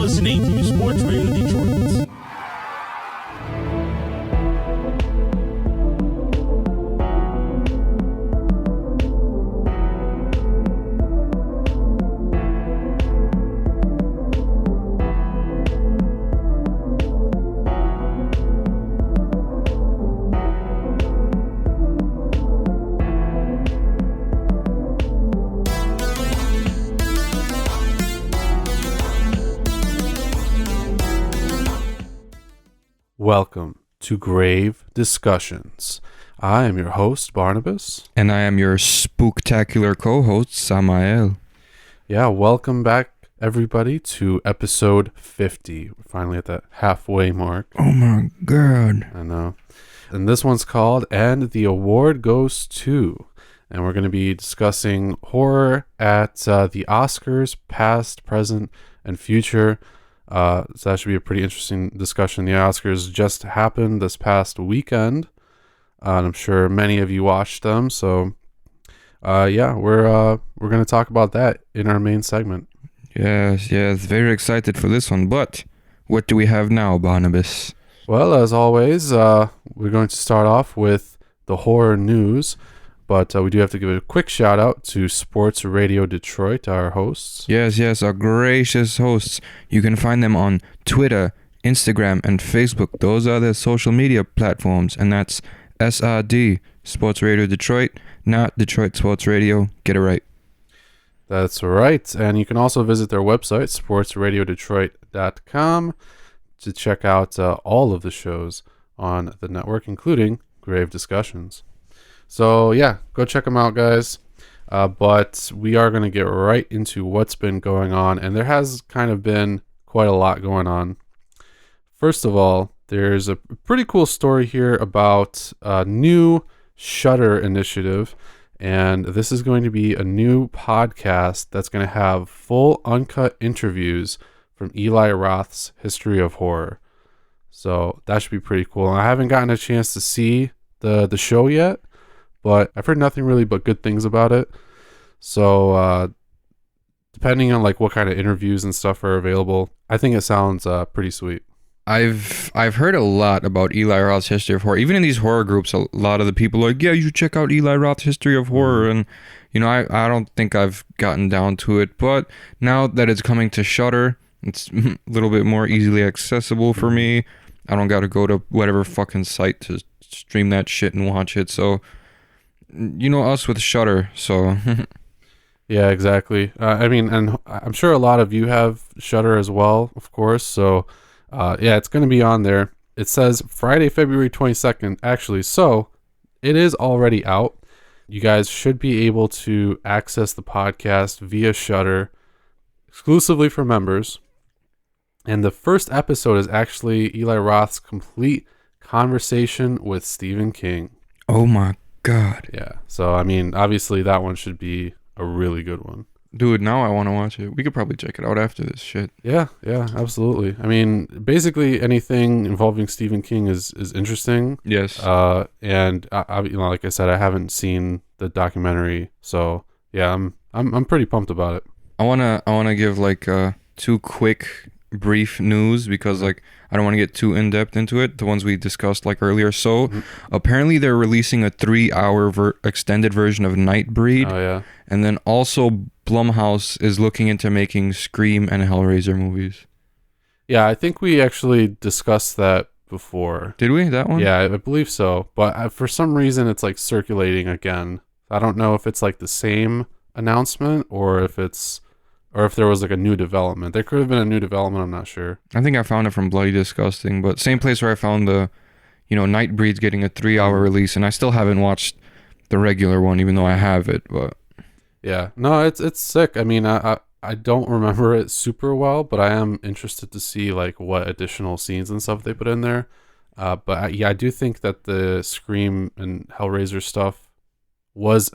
listening to Sports Radio Detroit. Welcome to Grave Discussions. I am your host, Barnabas. And I am your spooktacular co-host, Samael. Yeah, welcome back, everybody, to episode 50. We're finally at that halfway mark. Oh my god. I know. And this one's called And the Award Goes To. And we're going to be discussing horror at the Oscars, past, present, and future. So that should be a pretty interesting discussion. The Oscars just happened this past weekend, and I'm sure many of you watched them. So, we're going to talk about that in our main segment. Yes, very excited for this one. But what do we have now, Barnabas? Well, as always, we're going to start off with the horror news. But we do have to give a quick shout out to Sports Radio Detroit, our hosts. Yes, our gracious hosts. You can find them on Twitter, Instagram, and Facebook. Those are their social media platforms, and that's SRD, Sports Radio Detroit, not Detroit Sports Radio. Get it right. That's right. And you can also visit their website, sportsradiodetroit.com, to check out all of the shows on the network, including Grave Discussions. So, yeah, go check them out, guys. But we are going to get right into what's been going on. And there has kind of been quite a lot going on. First of all, there's a pretty cool story here about a new Shudder initiative. And this is going to be a new podcast that's going to have full uncut interviews from Eli Roth's History of Horror. So that should be pretty cool. And I haven't gotten a chance to see the show yet, but I've heard nothing really but good things about it. So depending on like what kind of interviews and stuff are available, I think it sounds pretty sweet. I've heard a lot about Eli Roth's History of Horror. Even in these horror groups, a lot of the people are like, yeah, you should check out Eli Roth's History of Horror. And, you know, I don't think I've gotten down to it. But now that it's coming to Shudder, it's a little bit more easily accessible for me. I don't got to go to whatever fucking site to stream that shit and watch it. So, you know us with Shudder, so... Yeah, exactly. I mean, and I'm sure a lot of you have Shudder as well, of course. So, it's going to be on there. It says Friday, February 22nd, actually. So, it is already out. You guys should be able to access the podcast via Shudder, exclusively for members. And the first episode is actually Eli Roth's complete conversation with Stephen King. Oh my God. Yeah. So, I mean, obviously that one should be a really good one. Dude, now I want to watch it. We could probably check it out after this shit. Yeah, absolutely. I mean, basically anything involving Stephen King is interesting. Yes. And I, you know, like I said, I haven't seen the documentary, so yeah, I'm pretty pumped about it. I wanna give like two quick brief news because like I don't want to get too in depth into it, the ones we discussed like earlier. So apparently they're releasing a 3-hour extended version of Nightbreed. Oh yeah. And then also Blumhouse is looking into making Scream and Hellraiser movies. Yeah, I think we actually discussed that before. Did we? That one? Yeah, I believe so. But for some reason it's like circulating again. I don't know if it's like the same announcement or if there was like a new development. There could have been a new development, I'm not sure. I think I found it from Bloody Disgusting, but same place where I found the, Nightbreed's getting a 3-hour release, and I still haven't watched the regular one, even though I have it, but... Yeah, no, it's sick. I mean, I don't remember it super well, but I am interested to see like what additional scenes and stuff they put in there. But I do think that the Scream and Hellraiser stuff was...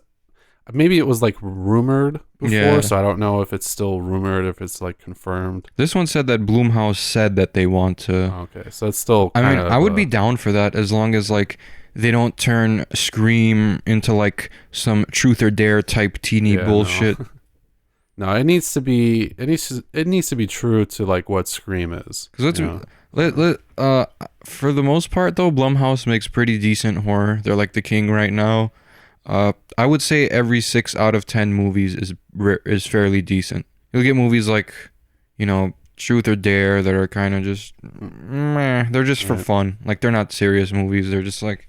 Maybe it was like rumored before, so I don't know if it's still rumored, if it's like confirmed. This one said that Blumhouse said that they want to. Okay, so it's still. I mean, I would be down for that as long as like they don't turn Scream into like some Truth or Dare type teeny bullshit. No, it needs to be true to like what Scream is. Because for the most part though, Blumhouse makes pretty decent horror. They're like the king right now. I would say every 6 out of 10 movies is fairly decent. You'll get movies like, Truth or Dare that are kind of just meh. They're just for fun. Like they're not serious movies. They're just like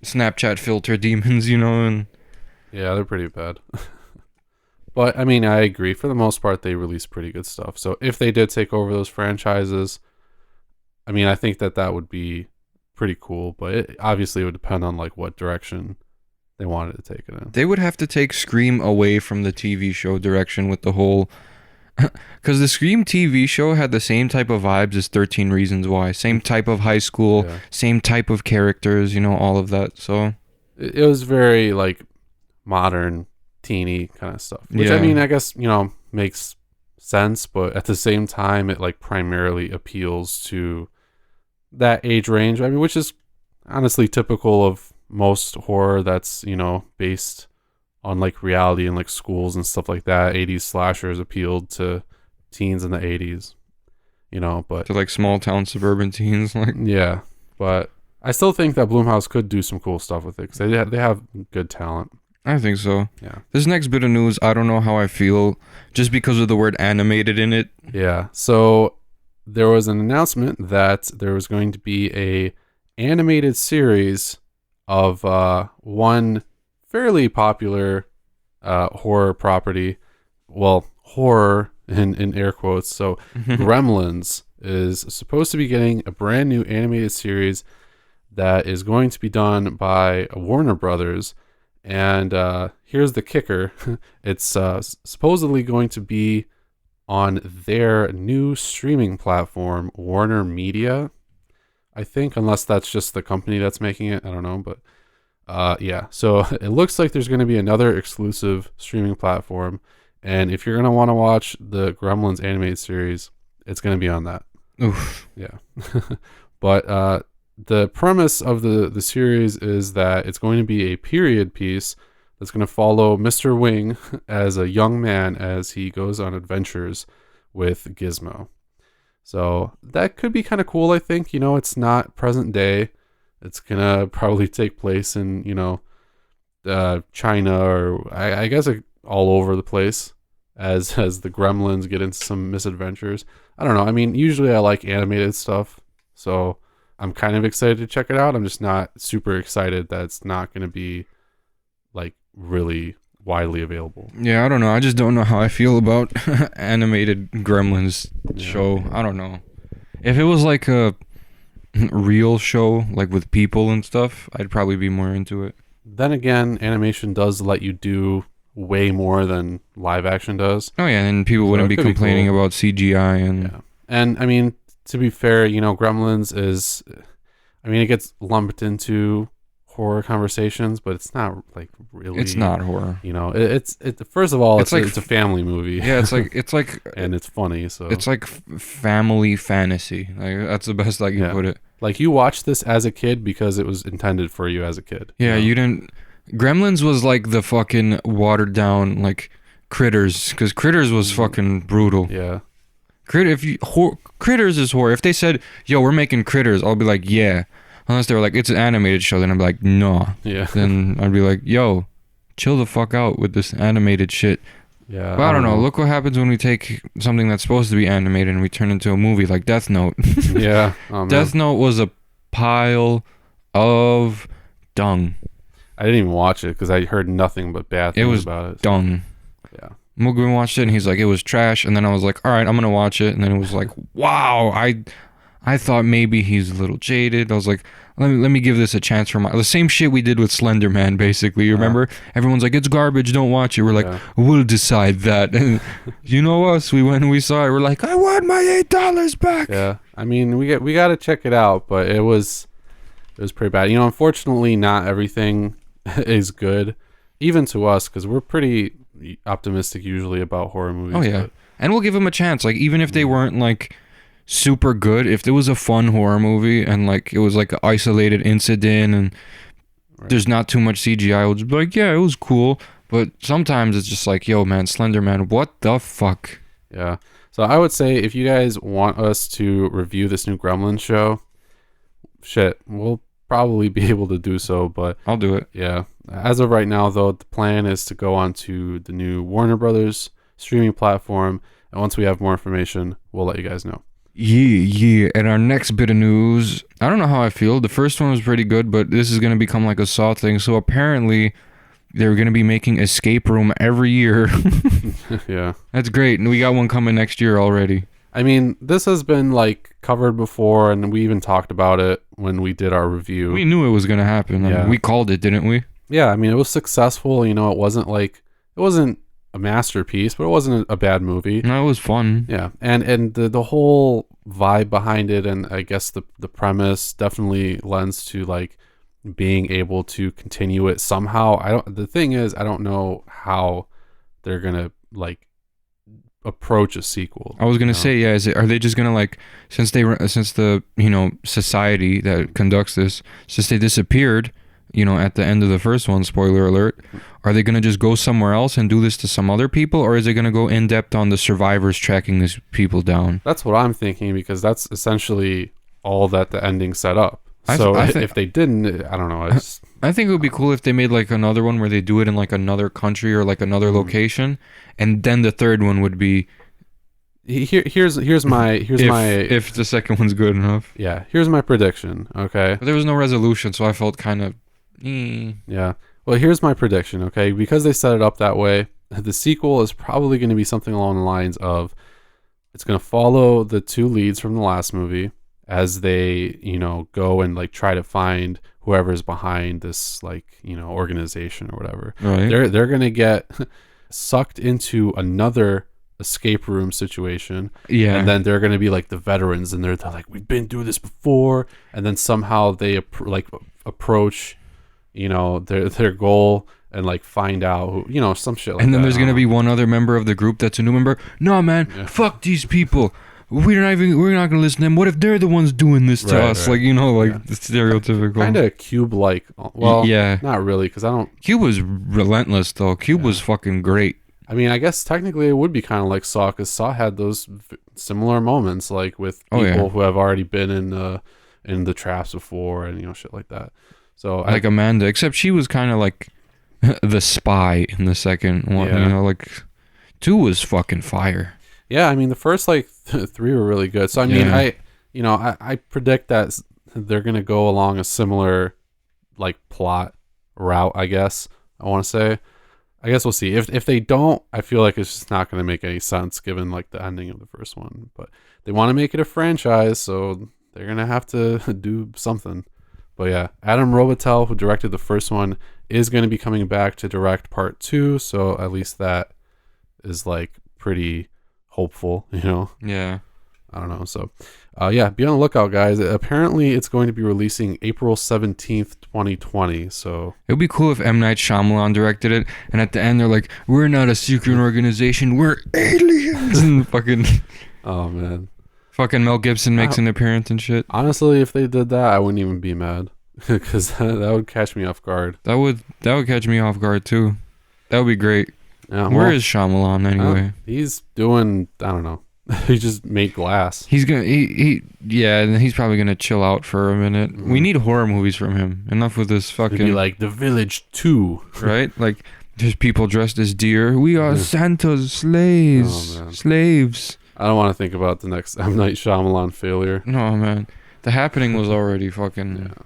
Snapchat filter demons, and yeah, they're pretty bad. But I mean, I agree. For the most part, they release pretty good stuff. So if they did take over those franchises, I mean, I think that would be pretty cool. But obviously, it would depend on like what direction they wanted to take it in. They would have to take Scream away from the TV show direction with the whole, because the Scream TV show had the same type of vibes as 13 Reasons Why. Same type of high school, same type of characters, all of that. So it was very like modern, teeny kind of stuff, which I mean, I guess makes sense, but at the same time it like primarily appeals to that age range. I mean, which is honestly typical of most horror that's based on like reality and like schools and stuff like that. 80s slashers appealed to teens in the 80s, but to like small town suburban teens, like yeah. But I still think that Blumhouse could do some cool stuff with it because they have good talent. I think so. Yeah. This next bit of news, I don't know how I feel just because of the word animated in it. Yeah. So there was an announcement that there was going to be a animated series of one fairly popular horror property. Well, horror in air quotes. So Gremlins is supposed to be getting a brand new animated series that is going to be done by Warner Brothers. And here's the kicker. It's supposedly going to be on their new streaming platform, Warner Media, I think, unless that's just the company that's making it. I don't know. But yeah, so it looks like there's going to be another exclusive streaming platform. And if you're going to want to watch the Gremlins animated series, it's going to be on that. Oof. Yeah. But the premise of the series is that it's going to be a period piece that's going to follow Mr. Wing as a young man as he goes on adventures with Gizmo. So that could be kind of cool, I think. It's not present day. It's going to probably take place in, China or I guess all over the place as the Gremlins get into some misadventures. I don't know. I mean, usually I like animated stuff. So I'm kind of excited to check it out. I'm just not super excited that it's not going to be like really widely available. Yeah, I don't know. I just don't know how I feel about animated Gremlins show. I don't know. If it was like a real show, like with people and stuff, I'd probably be more into it. Then again, animation does let you do way more than live action does. Oh yeah, and people wouldn't be complaining about CGI and And I mean, to be fair, Gremlins is, I mean, it gets lumped into horror conversations, but it's not like really. It's not horror. It's first of all, it's a family movie. Yeah, it's like, and it's funny. So it's like family fantasy. Like that's the best I can put it. Like you watched this as a kid because it was intended for you as a kid. Yeah, you didn't. Gremlins was like the fucking watered down like Critters, because Critters was fucking brutal. Yeah. Critters is horror. If they said, "Yo, we're making Critters," I'll be like, "Yeah." Unless they were like, "It's an animated show," then I'd be like, "No." Yeah. Then I'd be like, "Yo, chill the fuck out with this animated shit." Yeah. But I don't know. Look what happens when we take something that's supposed to be animated and we turn it into a movie like Death Note. Yeah. Death Note was a pile of dung. I didn't even watch it because I heard nothing but bad things about it. It was dung. Yeah. Mugen watched it and he's like, it was trash. And then I was like, all right, I'm gonna watch it. And then it was like, wow, I thought maybe he's a little jaded. I was like, let me give this a chance for the same shit we did with Slender Man, basically. You remember? Everyone's like, it's garbage, don't watch it. We're like, we'll decide that. And you know us, we went and we saw it. We're like, I want my $8 back. Yeah. I mean, we got to check it out, but it was pretty bad. Unfortunately, not everything is good, even to us, because we're pretty optimistic usually about horror movies. Oh yeah, and we'll give them a chance. Like even if they weren't like super good, if there was a fun horror movie and like it was like an isolated incident and there's not too much CGI, we'll just be like, yeah, it was cool. But sometimes it's just like, yo, man, Slender Man, what the fuck? Yeah. So I would say if you guys want us to review this new Gremlins show, shit, we'll probably be able to do so. But I'll do it. yeah, as of right now, though, the plan is to go on to the new Warner Brothers streaming platform. And once we have more information, we'll let you guys know. Yeah. And our next bit of news, I don't know how I feel. The first one was pretty good, but this is going to become like a Saw thing. So apparently they're going to be making Escape Room every year. Yeah. That's great. And we got one coming next year already. I mean, this has been like covered before, and we even talked about it when we did our review. We knew it was going to happen. I mean, we called it, didn't we? Yeah, I mean, it was successful. You know, it wasn't a masterpiece, but it wasn't a bad movie. No, it was fun. Yeah, and the whole vibe behind it, and I guess the premise definitely lends to like being able to continue it somehow. The thing is, I don't know how they're gonna like approach a sequel. I was gonna say, yeah. Are they just gonna like since the society that conducts this, since they disappeared, at the end of the first one, spoiler alert, are they gonna just go somewhere else and do this to some other people, or is it gonna go in depth on the survivors tracking these people down? That's what I'm thinking, because that's essentially all that the ending set up. So if they didn't, I don't know. I think it would be cool if they made like another one where they do it in like another country or like another location, and then the third one would be. Here's my if the second one's good enough. Yeah, here's my prediction. Okay. But there was no resolution, so I felt kind of. Yeah. Well, here's my prediction. Okay, because they set it up that way, the sequel is probably going to be something along the lines of, it's going to follow the two leads from the last movie as they, go and like try to find whoever's behind this like, organization or whatever. Right. They're going to get sucked into another escape room situation. Yeah. And then they're going to be like the veterans, and they're like, we've been through this before. And then somehow they approach, their goal and like find out who, some shit like that. And then there's going to be one other member of the group that's a new member. No, man, fuck these people. We're not going to listen to them. What if they're the ones doing this to us? Right. Like, the stereotypical. Kind of Cube-like. Well, yeah. Not really, because Cube was relentless, though. Cube was fucking great. I mean, I guess technically it would be kind of like Saw, because Saw had those similar moments, like with people who have already been in the traps before, and shit like that. So like Amanda, except she was kind of like the spy in the second one. Like 2 was fucking fire. Yeah, I mean the first like 3 were really good. So I mean, I predict that they're gonna go along a similar like plot route. I guess I want to say. I guess we'll see. If they don't, I feel like it's just not gonna make any sense given like the ending of the first one. But they want to make it a franchise, so they're gonna have to do something. But yeah, Adam Robitel, who directed the first one, is going to be coming back to direct part 2. So at least that is like pretty hopeful, Yeah. I don't know. So yeah, be on the lookout, guys. Apparently it's going to be releasing April 17th, 2020. So it would be cool if M. Night Shyamalan directed it, and at the end they're like, we're not a secret organization, we're aliens. And fucking... Oh, man. Fucking Mel Gibson makes an appearance and shit. Honestly, if they did that, I wouldn't even be mad, because that would catch me off guard. That would catch me off guard too. That would be great. Yeah, Where is Shyamalan anyway? He's doing, I don't know. He just made Glass. He's gonna and he's probably gonna chill out for a minute. Mm-hmm. We need horror movies from him. Enough with this fucking. It'd be like The Village 2, right? Like there's people dressed as deer. We are Santa's slaves. Oh, slaves. I don't want to think about the next M. Night Shyamalan failure. No, man. The Happening was already fucking... Yeah.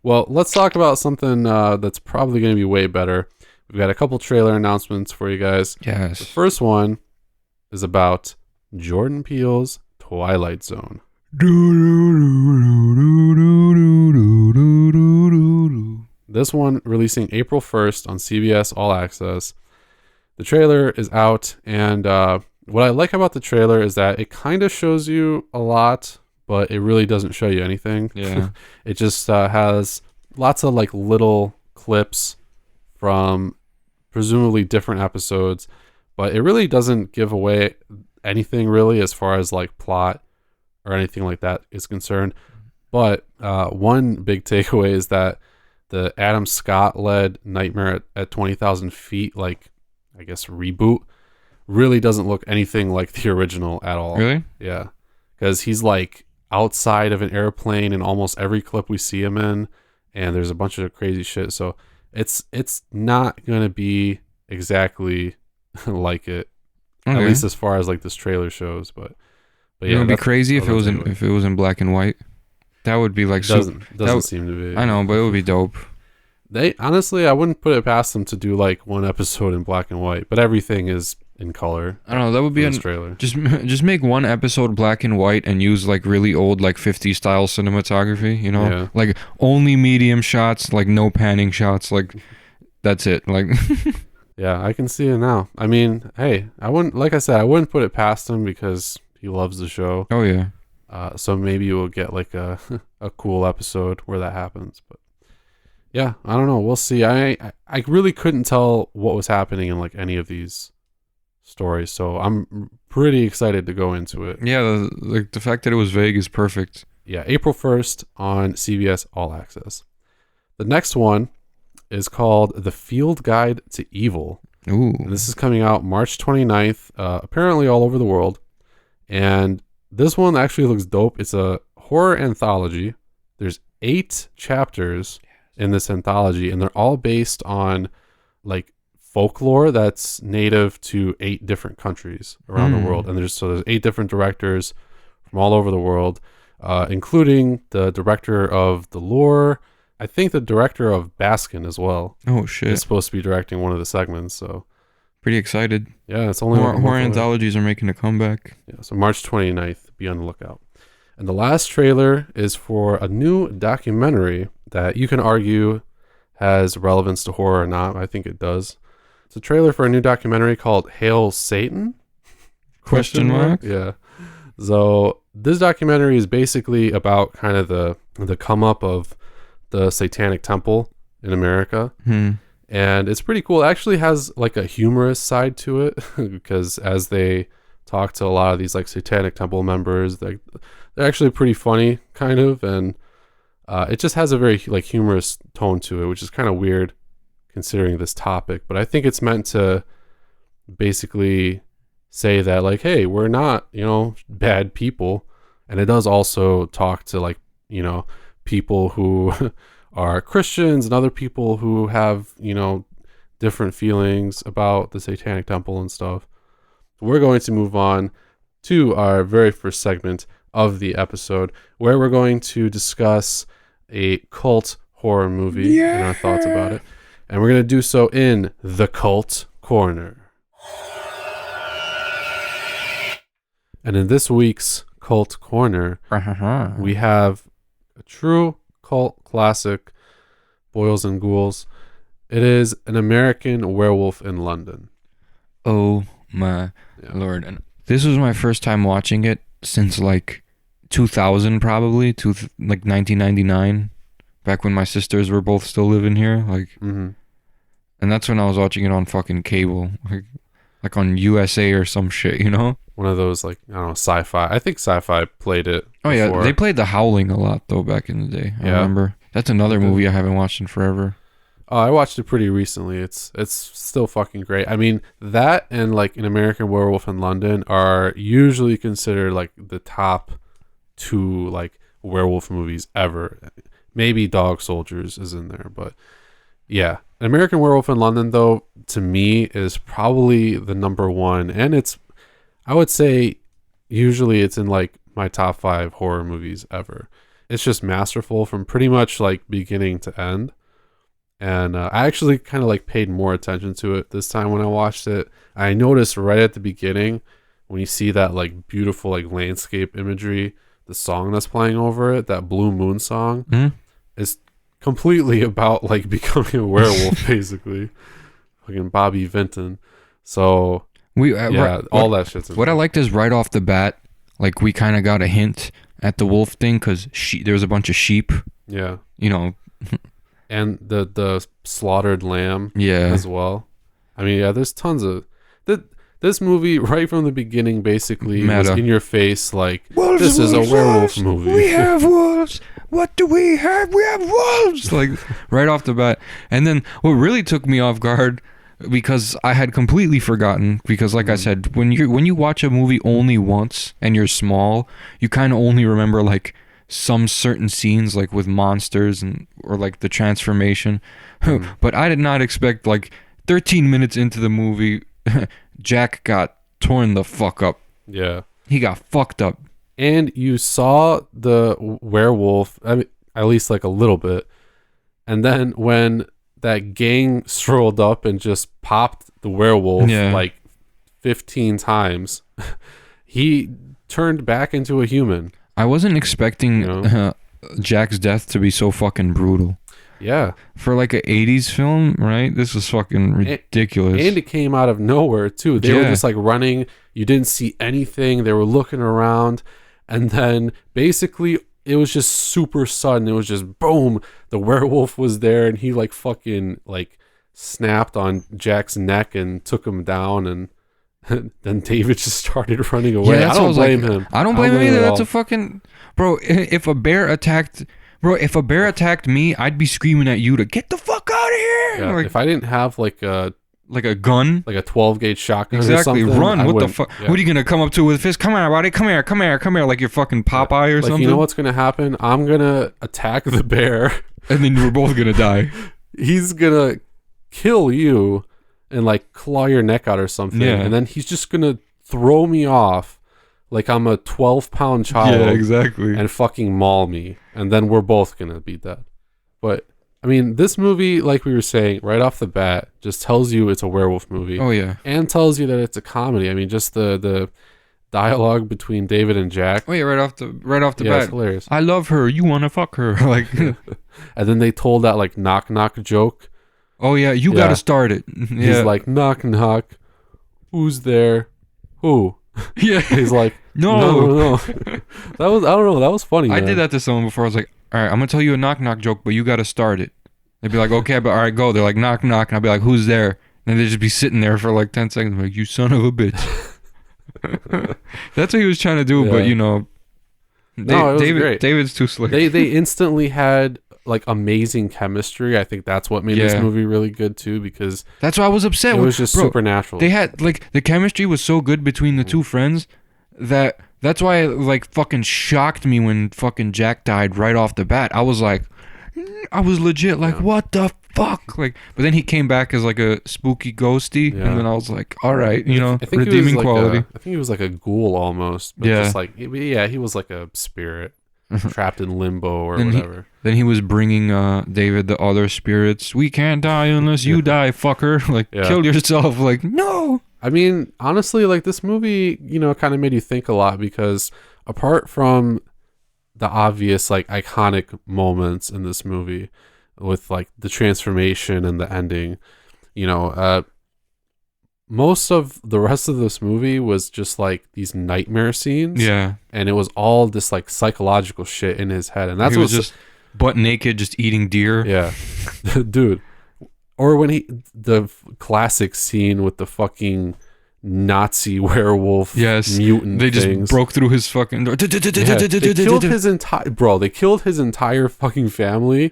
Well, let's talk about something that's probably going to be way better. We've got a couple trailer announcements for you guys. Yes. The first one is about Jordan Peele's Twilight Zone. This one releasing April 1st on CBS All Access. The trailer is out, and... what I like about the trailer is that it kind of shows you a lot, but it really doesn't show you anything. Yeah. It just has lots of like little clips from presumably different episodes, but it really doesn't give away anything really as far as like plot or anything like that is concerned. But one big takeaway is that the Adam Scott led Nightmare at 20,000 Feet, like, I guess, reboot, really doesn't look anything like the original at all. Really? Yeah. Because he's like outside of an airplane in almost every clip we see him in, and there's a bunch of crazy shit. So it's not going to be exactly like it, at least as far as like this trailer shows. But yeah, it would be crazy if it was in black and white. That would be like doesn't seem to be. I know, but it would be dope. They honestly, I wouldn't put it past them to do like one episode in black and white, but everything is in color. I don't know. That would be a trailer. Just make one episode black and white and use like really old like 50s style cinematography. You know, Yeah. like only medium shots, like no panning shots. Like that's it. Like Yeah, I can see it now. I mean, hey, I wouldn't put it past him because he loves the show. oh yeah. So maybe we'll get like a cool episode where that happens. But yeah, I don't know. We'll see. I really couldn't tell what was happening in like any of these stories, so I'm pretty excited to go into it. Yeah, the fact that it was vague is perfect. Yeah, April 1st on CBS All Access. The next one is called The Field Guide to Evil. Ooh. And this is coming out March 29th, apparently all over the world. And this one actually looks dope. It's a horror anthology. There's 8 chapters in this anthology, and they're all based on like folklore that's native to 8 different countries around the world. And there's 8 different directors from all over the world, including the director of The Lure. I think the director of Baskin as well. Oh shit. Is supposed to be directing one of the segments, so Pretty excited. yeah, it's only Horror anthologies are making a comeback. Yeah, so March 29th, be on the lookout. And the last trailer is for a new documentary that you can argue has relevance to horror or not. I think it does. It's a trailer for a new documentary called Hail Satan? Question mark? Yeah. So this documentary is basically about kind of the come up of the Satanic Temple in America. And it's pretty cool. It actually has like a humorous side to it because as they talk to a lot of these like Satanic Temple members, they're actually pretty funny kind of, and it just has a very like humorous tone to it, which is kind of weird considering this topic. But I think it's meant to basically say that like, hey, we're not, bad people. And it does also talk to like, people who are Christians and other people who have, different feelings about the Satanic Temple and stuff. We're going to move on to our very first segment of the episode, where we're going to discuss a cult horror movie and our thoughts about it. And we're going to do so in The Cult Corner. And in this week's Cult Corner, we have a true cult classic, Boils and Ghouls. It is An American Werewolf in London. Oh my lord. And this was my first time watching it since like 2000 probably, to like 1999, back when my sisters were both still living here. Like, and that's when I was watching it on fucking cable, like on USA or some shit, One of those, like, I don't know, Sci-Fi. I think Sci-Fi played it Oh before. yeah, they played The Howling a lot though back in the day. I remember. That's another movie I haven't watched in forever. Oh, I watched it pretty recently. It's still fucking great. I mean, that and like An American Werewolf in London are usually considered like the top 2 like werewolf movies ever. Maybe Dog Soldiers is in there, but yeah. An American Werewolf in London, though, to me is probably the number 1, and I would say usually it's in like my top 5 horror movies ever. It's just masterful from pretty much like beginning to end. And I actually kind of like paid more attention to it this time when I watched it. I noticed right at the beginning when you see that like beautiful like landscape imagery, the song that's playing over it, that Blue Moon song, is completely about like becoming a werewolf, basically. Fucking Bobby Vinton. So all that shit's in what I there. liked is right off the bat, like we kind of got a hint at the wolf thing because there was a bunch of sheep. Yeah. And the slaughtered lamb Yeah. as well. I mean, yeah, there's tons of this movie right from the beginning basically was Meta. in your face like, Wolves, this is a wolves, werewolf wolves. movie. We have wolves. what do we have? We have wolves, like right off the bat. And then what really took me off guard, because I had completely forgotten, because like I said, when you watch a movie only once and you're small, you kind of only remember like some certain scenes, like with monsters or like the transformation. But I did not expect, like 13 minutes into the movie, Jack got torn the fuck up. Yeah. He got fucked up. And you saw the werewolf, I mean, at least like a little bit. And then when that gang strolled up and just popped the werewolf like 15 times, he turned back into a human. I wasn't expecting Jack's death to be so fucking brutal. Yeah. For like an 80s film, right? This was fucking ridiculous. And it came out of nowhere too. They were just like running. You didn't see anything. They were looking around. And then basically it was just super sudden. It was just boom. The werewolf was there and he like fucking like snapped on Jack's neck and took him down, and then David just started running away. Yeah, I don't blame him. I don't blame him either. That's a fucking... Bro, if a bear attacked me, I'd be screaming at you to get the fuck out of here. Yeah, like, if I didn't have like a gun, like a 12-gauge shotgun, exactly, or something, run. What the fuck? Yeah. What are you gonna come up to with a fist? Come here, buddy. Come here. Like you're fucking Popeye or like, something. You know what's gonna happen? I'm gonna attack the bear, and then we're both gonna die. He's gonna kill you and like claw your neck out or something, and then he's just gonna throw me off like I'm a 12-pound child. Yeah, exactly. And fucking maul me, and then we're both gonna be dead. But I mean, this movie, like we were saying, right off the bat, just tells you it's a werewolf movie. Oh yeah, and tells you that it's a comedy. I mean, just the dialogue between David and Jack. Oh yeah, right off the bat, it's hilarious. I love her. You want to fuck her? Like, and then they told that like knock knock joke. Oh yeah, you gotta start it. He's like, knock knock. Who's there? Who? Yeah. He's like, no. That was, I don't know. That was funny. I did that to someone before. I was like, all right, I'm gonna tell you a knock knock joke, but you gotta start it. They'd be like, okay, but all right, go. They're like, knock knock, and I'll be like, who's there? And they'd just be sitting there for like 10 seconds, like, you son of a bitch. That's what he was trying to do, but you know, it was great. David's too slick. They instantly had like amazing chemistry. I think that's what made this movie really good too, because that's why I was upset. It was just supernatural. They had like the chemistry was so good between the two friends that's why it like fucking shocked me when fucking Jack died right off the bat. I was legit like, what the fuck? Like, but then he came back as like a spooky ghosty, and then I was like, all right, you know, redeeming quality. I think he was like a ghoul almost, but just like he was like a spirit trapped in limbo or whatever. Then he was bringing David the other spirits. We can't die unless you die, fucker. Like, kill yourself. Like, no. I mean, honestly, like this movie, you know, kind of made you think a lot, because apart from the obvious like iconic moments in this movie with like the transformation and the ending, you know, most of the rest of this movie was just like these nightmare scenes. Yeah. And it was all this like psychological shit in his head. And that's he was just butt naked, just eating deer. Yeah. Dude. Or when the classic scene with the fucking Nazi werewolf mutant they things. Just broke through his fucking door. They killed his entire fucking family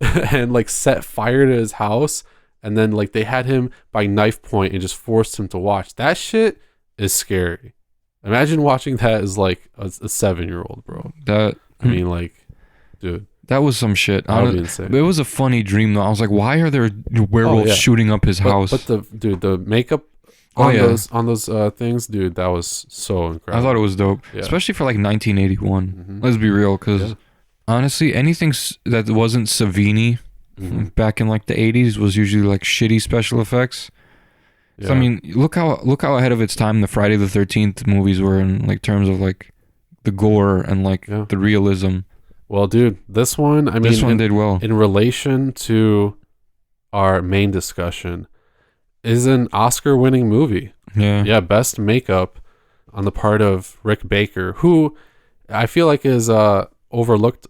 and like set fire to his house, and then like they had him by knife point and just forced him to watch. That shit is scary. Imagine watching that as like a 7-year-old, bro. I mean, like, dude. That was some shit. That would be insane. It was a funny dream though. I was like, why are there werewolves shooting up his house? But the makeup on those things, dude, that was so incredible. I thought it was dope, especially for like 1981. Mm-hmm. Let's be real, because honestly, anything that wasn't Savini back in like the 80s was usually like shitty special effects. Yeah. So, I mean, look how ahead of its time the Friday the 13th movies were in like terms of like the gore and like the realism. Well, dude, this one did well. In relation to our main discussion, is an Oscar-winning movie. Yeah. Yeah, best makeup on the part of Rick Baker, who I feel like is overlooked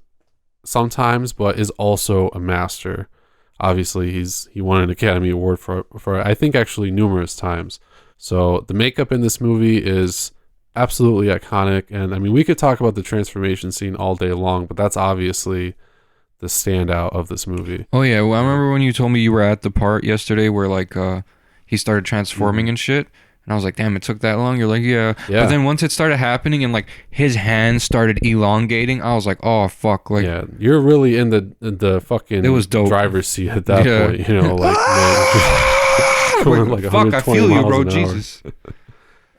sometimes, but is also a master. Obviously, he won an Academy Award for I think actually numerous times. So the makeup in this movie is absolutely iconic. And I mean, we could talk about the transformation scene all day long, but that's obviously the standout of this movie. Oh yeah, well, I remember when you told me you were at the part yesterday where like he started transforming and shit, and I was like, damn, it took that long. You're like, yeah. But then once it started happening and like his hands started elongating, I was like, oh fuck, like yeah, you're really in the fucking it was dope. driver's seat at that point, you know, like, going like fuck, I feel you, bro, Jesus.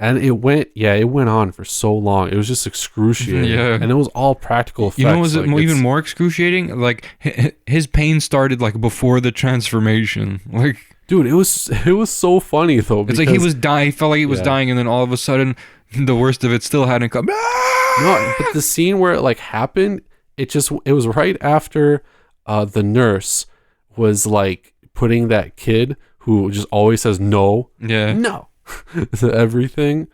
And it went on for so long. It was just excruciating. Yeah. And it was all practical effects. You know what was like, even more excruciating? Like, his pain started, like, before the transformation. Like... Dude, it was so funny, though. It's like he was dying. He felt like he was dying, and then all of a sudden, the worst of it still hadn't come. No, but the scene where it, like, happened, it was right after the nurse was, like, putting that kid who just always says no. Yeah. No. To everything.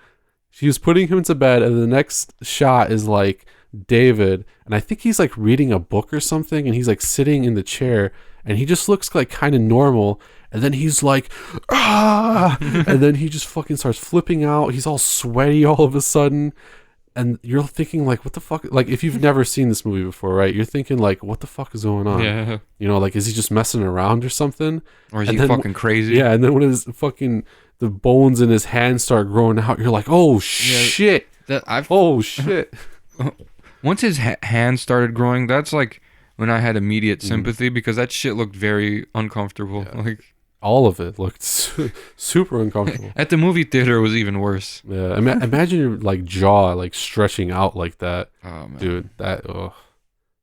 She was putting him to bed, and the next shot is like David, and I think he's like reading a book or something, and he's like sitting in the chair, and he just looks like kind of normal, and then he's like, ah, and then he just fucking starts flipping out. He's all sweaty all of a sudden, and you're thinking like, what the fuck? Like, if you've never seen this movie before, right? You're thinking like, what the fuck is going on? Yeah. You know, like, is he just messing around or something? Or is he fucking crazy? Yeah, and then when the bones in his hand start growing out, you're like, oh shit. Oh shit. Once his hand started growing, that's like when I had immediate sympathy because that shit looked very uncomfortable. Yeah. Like all of it looked super uncomfortable. At the movie theater, it was even worse. Yeah, imagine your like jaw like stretching out like that. Oh man, dude, that. Ugh.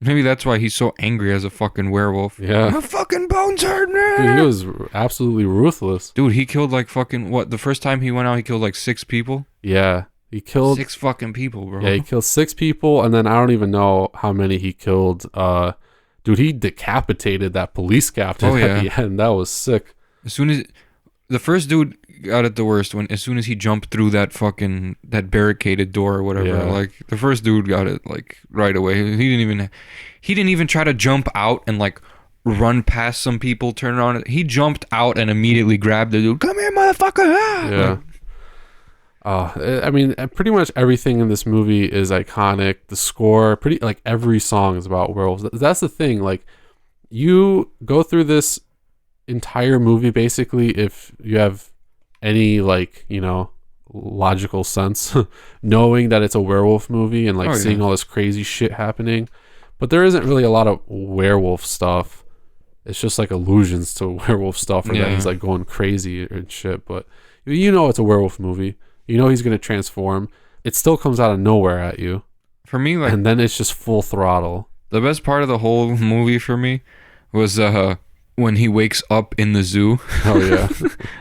Maybe that's why he's so angry as a fucking werewolf. Yeah. My fucking bones hurt, man. Dude, he was absolutely ruthless. Dude, he killed like fucking, what, the first time he went out, he killed like 6 people? Yeah. He killed 6 fucking people, bro. Yeah, he killed 6 people, and then I don't even know how many he killed. Dude, he decapitated that police captain at the end. That was sick. As soon as the first dude got it the worst as soon as he jumped through that barricaded door or whatever. Yeah. Like the first dude got it like right away. He didn't even try to jump out and like run past some people, turn around. He jumped out and immediately grabbed the dude. Come here, motherfucker! Ah! Yeah. I mean, pretty much everything in this movie is iconic. The score, like every song is about werewolves. That's the thing. Like, you go through this entire movie basically if you have any like, you know, logical sense, knowing that it's a werewolf movie and like seeing all this crazy shit happening. But there isn't really a lot of werewolf stuff. It's just like allusions to werewolf stuff, or that he's like going crazy and shit. But you know, it's a werewolf movie. You know he's gonna transform. It still comes out of nowhere at you. For me, like, and then it's just full throttle. The best part of the whole movie for me was when he wakes up in the zoo. Oh yeah.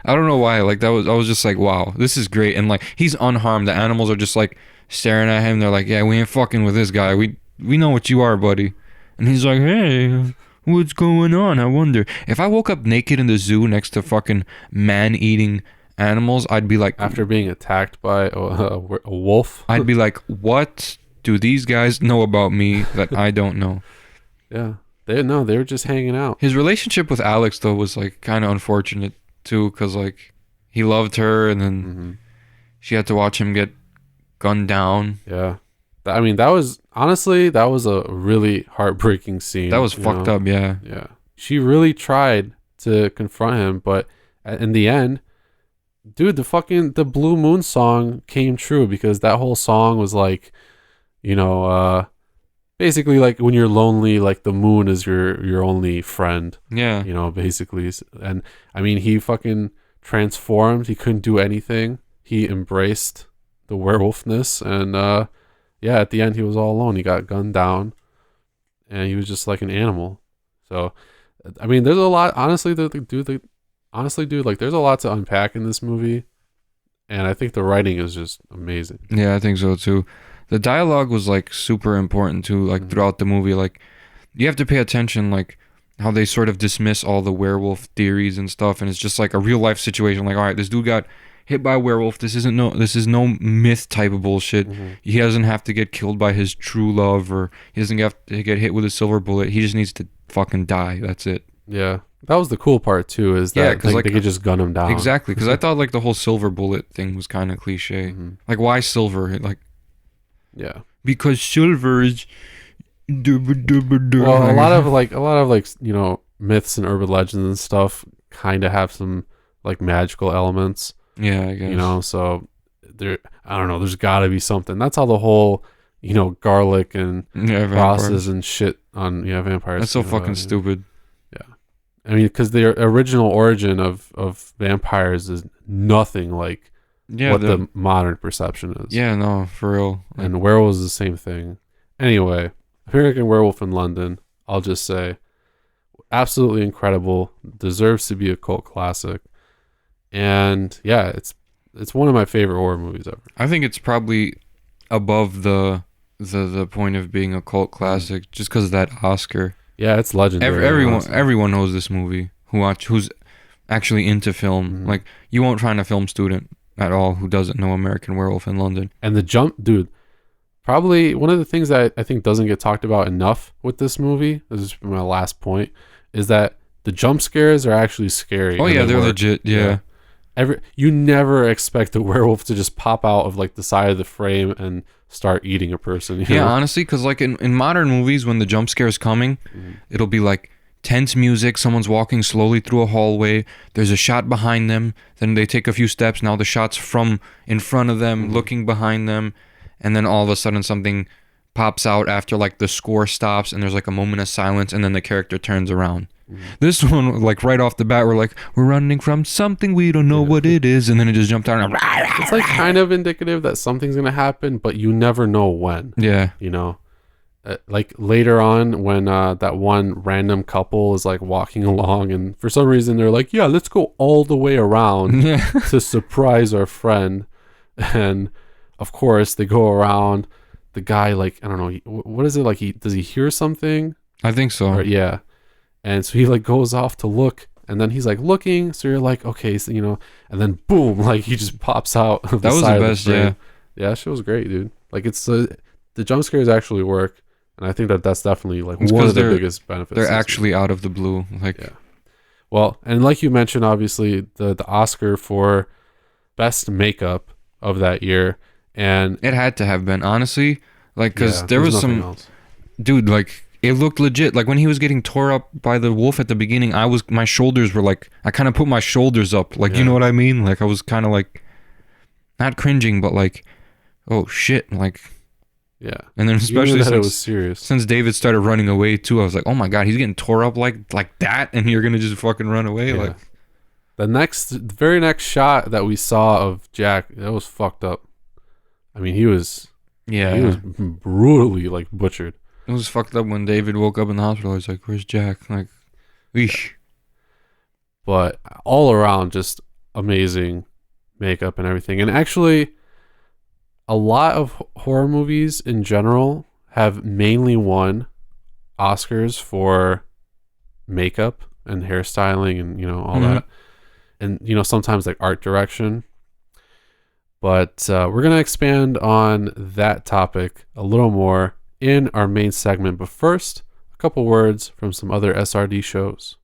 I don't know why. Like I was just like, wow, this is great. And like he's unharmed. The animals are just like staring at him. They're like, yeah, we ain't fucking with this guy. We know what you are, buddy. And he's like, hey, what's going on? I wonder. If I woke up naked in the zoo next to fucking man-eating animals, I'd be like, after being attacked by a wolf, I'd be like, what do these guys know about me that I don't know? Yeah. They were just hanging out. His relationship with Alex though was like kind of unfortunate too, because like he loved her and then she had to watch him get gunned down. Yeah, I mean that was a really heartbreaking scene. That was fucked up. Yeah. She really tried to confront him, but in the end, dude, the Blue Moon song came true, because that whole song was like, you know, basically like when you're lonely, like the moon is your only friend. Yeah. You know, basically. And I mean, he fucking transformed. He couldn't do anything. He embraced the werewolfness, and at the end he was all alone. He got gunned down and he was just like an animal. So I mean, there's a lot, honestly, dude, like there's a lot to unpack in this movie, and I think the writing is just amazing. Yeah, I think so too. The dialogue was like super important too, like throughout the movie. Like you have to pay attention, like how they sort of dismiss all the werewolf theories and stuff, and it's just like a real life situation. Like, all right, this dude got hit by a werewolf. This is no myth type of bullshit. He doesn't have to get killed by his true love, or he doesn't have to get hit with a silver bullet. He just needs to fucking die. That's it. Yeah. That was the cool part too, is Yeah, that 'cause, like, they could just gun him down. Exactly, because I thought like the whole silver bullet thing was kind of cliche. Mhm. Like, why silver? Like, Yeah. because silver is. Well, a lot of myths and urban legends and stuff kind of have some like magical elements, Yeah, I guess. So there, I don't know, there's got to be something. That's how the whole garlic and Yeah, crosses and shit on vampires. That's so came about, fucking stupid. I mean, because the original origin of vampires is nothing like what the modern perception is. Yeah, no, for real. And werewolves is the same thing. Anyway, American Werewolf in London, I'll just say, absolutely incredible. Deserves to be a cult classic. And yeah, it's one of my favorite horror movies ever. I think it's probably above the point of being a cult classic, just because of that Oscar. Yeah, it's legendary. Everyone knows this movie who's actually into film. Mm-hmm. Like, you won't find a film student at all who doesn't know American Werewolf in London. And the jump, dude, probably one of the things that I think doesn't get talked about enough with this movie, this is my last point, is that the jump scares are actually scary. Oh yeah, they're legit. Yeah. You never expect a werewolf to just pop out of like the side of the frame and start eating a person. You know? Honestly, because like in modern movies, when the jump scare is coming, it'll be like tense music, someone's walking slowly through a hallway, there's a shot behind them, then they take a few steps, now the shot's from in front of them, looking behind them, and then all of a sudden something pops out after like the score stops and there's like a moment of silence, and then the character turns around. This one, like right off the bat, we're running from something, we don't know what it is, and then it just jumped out and it's like kind of indicative that something's gonna happen, but you never know when. Yeah. Like later on when that one random couple is like walking along, and for some reason they're like, yeah, let's go all the way around to surprise our friend. And of course they go around, the guy, like, I don't know, what is it, like, does he hear something? I think so. Or, yeah. And so he like goes off to look, and then he's like looking, so you're like, okay, so and then boom, like he just pops out of the That was side the of best. frame. Yeah, that shit was great, dude. Like, it's the jump scares actually work, and I think that's definitely like one of the biggest benefits. They're actually out of the blue, like. Yeah. Well, and like you mentioned, obviously the Oscar for best makeup of that year, and it had to have been, honestly, like, because there was some else. Dude, like, it looked legit. Like, when he was getting tore up by the wolf at the beginning, my shoulders were like, I kind of put my shoulders up, like, you know what I mean? Like, I was kind of like, not cringing, but like, oh shit, like. Yeah. And then especially since it was serious. Since David started running away too, I was like, oh my god, he's getting tore up like that, and you're gonna just fucking run away. Yeah. Like, the very next shot that we saw of Jack, that was fucked up. I mean, he was brutally like butchered. It was fucked up when David woke up in the hospital. He's like, where's Jack? Like, eesh. But all around, just amazing makeup and everything. And actually, a lot of horror movies in general have mainly won Oscars for makeup and hairstyling and all that, and sometimes like art direction. But we're gonna expand on that topic a little more in our main segment. But first, a couple words from some other SRD shows.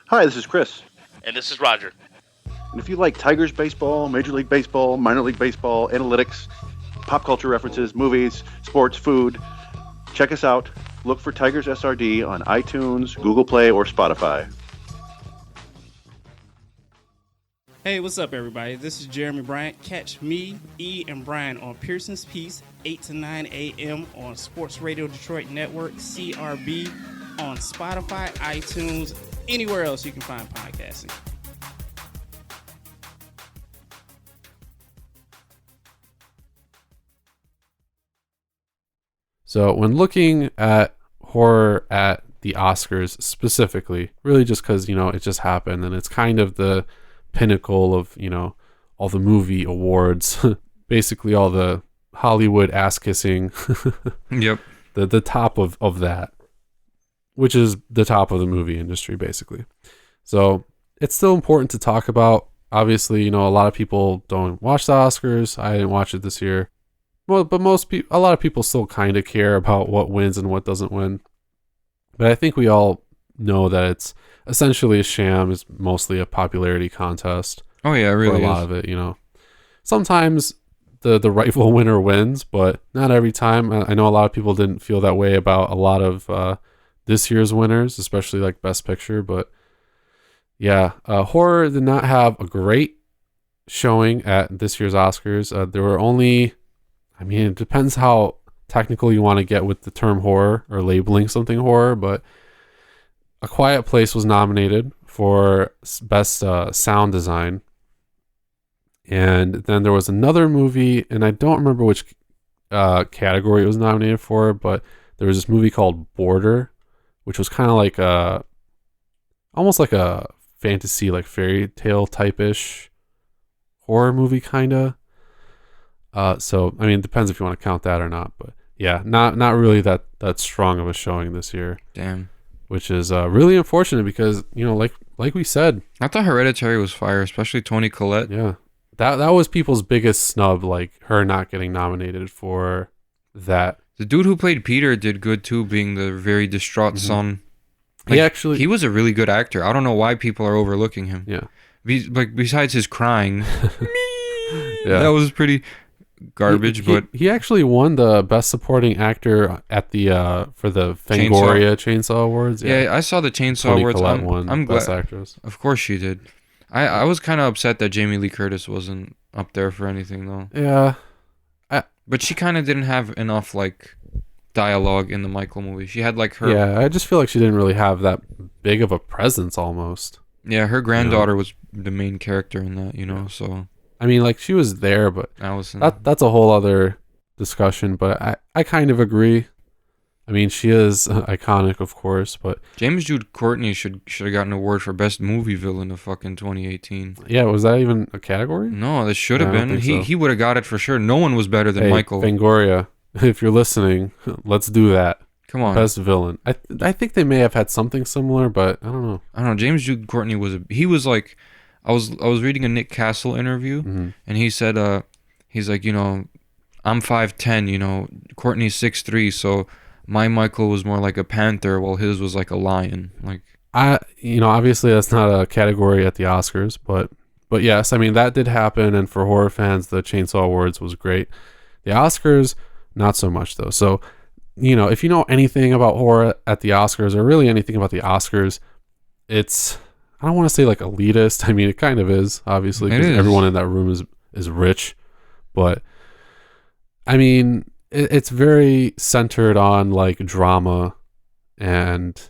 Hi, this is Chris. And this is Roger. And if you like Tigers baseball, Major League Baseball, minor league baseball, analytics, pop culture references, movies, sports, food, check us out. Look for Tigers SRD on iTunes, Google Play, or Spotify. Hey, what's up, everybody? This is Jeremy Bryant. Catch me, E, and Brian on Pearson's Piece, 8 to 9 a.m. on Sports Radio Detroit Network, CRB, on Spotify, iTunes, anywhere else you can find podcasting. So when looking at horror at the Oscars specifically, really just because, it just happened, and it's kind of the pinnacle of, all the movie awards, basically all the Hollywood ass kissing. Yep. The top of that, which is the top of the movie industry, basically. So it's still important to talk about. Obviously, a lot of people don't watch the Oscars. I didn't watch it this year. Well, but a lot of people still kind of care about what wins and what doesn't win. But I think we all, know that it's essentially a sham. It's mostly a popularity contest. Oh yeah, it really for a lot of it, you know. Sometimes the rightful winner wins, but not every time. I know a lot of people didn't feel that way about a lot of this year's winners, especially like Best Picture. But yeah, horror did not have a great showing at this year's Oscars. There were only, I mean, it depends how technical you want to get with the term horror or labeling something horror, but A Quiet Place was nominated for Best Sound Design. And then there was another movie, and I don't remember which category it was nominated for, but there was this movie called Border, which was kind of like almost like a fantasy, like fairy tale type-ish horror movie, kind of. So, I mean, it depends if you want to count that or not, but yeah, not really that strong of a showing this year. Damn. Which is really unfortunate because, you know, like we said. I thought Hereditary was fire, especially Toni Collette. Yeah. That was people's biggest snub, like her not getting nominated for that. The dude who played Peter did good too, being the very distraught son. Like, he was a really good actor. I don't know why people are overlooking him. Yeah. Besides his crying, yeah. That was pretty garbage. But he actually won the Best Supporting Actor at the for the Fangoria Chainsaw Awards. Yeah, I saw the Chainsaw Toni Awards. Collette won I'm Best glad. Actress. Of course she did. I was kind of upset that Jamie Lee Curtis wasn't up there for anything though. Yeah. But she kind of didn't have enough like dialogue in the Michael movie. She had like her. Yeah, I just feel like she didn't really have that big of a presence almost. Yeah, her granddaughter was the main character in that, you know. So I mean, like she was there, but that's a whole other discussion. But I kind of agree. I mean, she is iconic, of course, but James Jude Courtney should have gotten an award for best movie villain of fucking 2018. Yeah, was that even a category? No, that should have been. So. He would have got it for sure. No one was better than Michael. Fangoria, if you're listening, let's do that. Come on, best villain. I think they may have had something similar, but I don't know. James Jude Courtney was like, I was reading a Nick Castle interview, and he said, he's like, you know, I'm 5'10", you know, Courtney's 6'3", so my Michael was more like a panther, while his was like a lion. Like, obviously that's not a category at the Oscars, but yes, I mean that did happen, and for horror fans, the Chainsaw Awards was great. The Oscars, not so much though. So, you know, if you know anything about horror at the Oscars, or really anything about the Oscars, it's, I don't want to say like elitist. I mean, it kind of is, obviously, because everyone in that room is rich, but I mean, it's very centered on like drama, and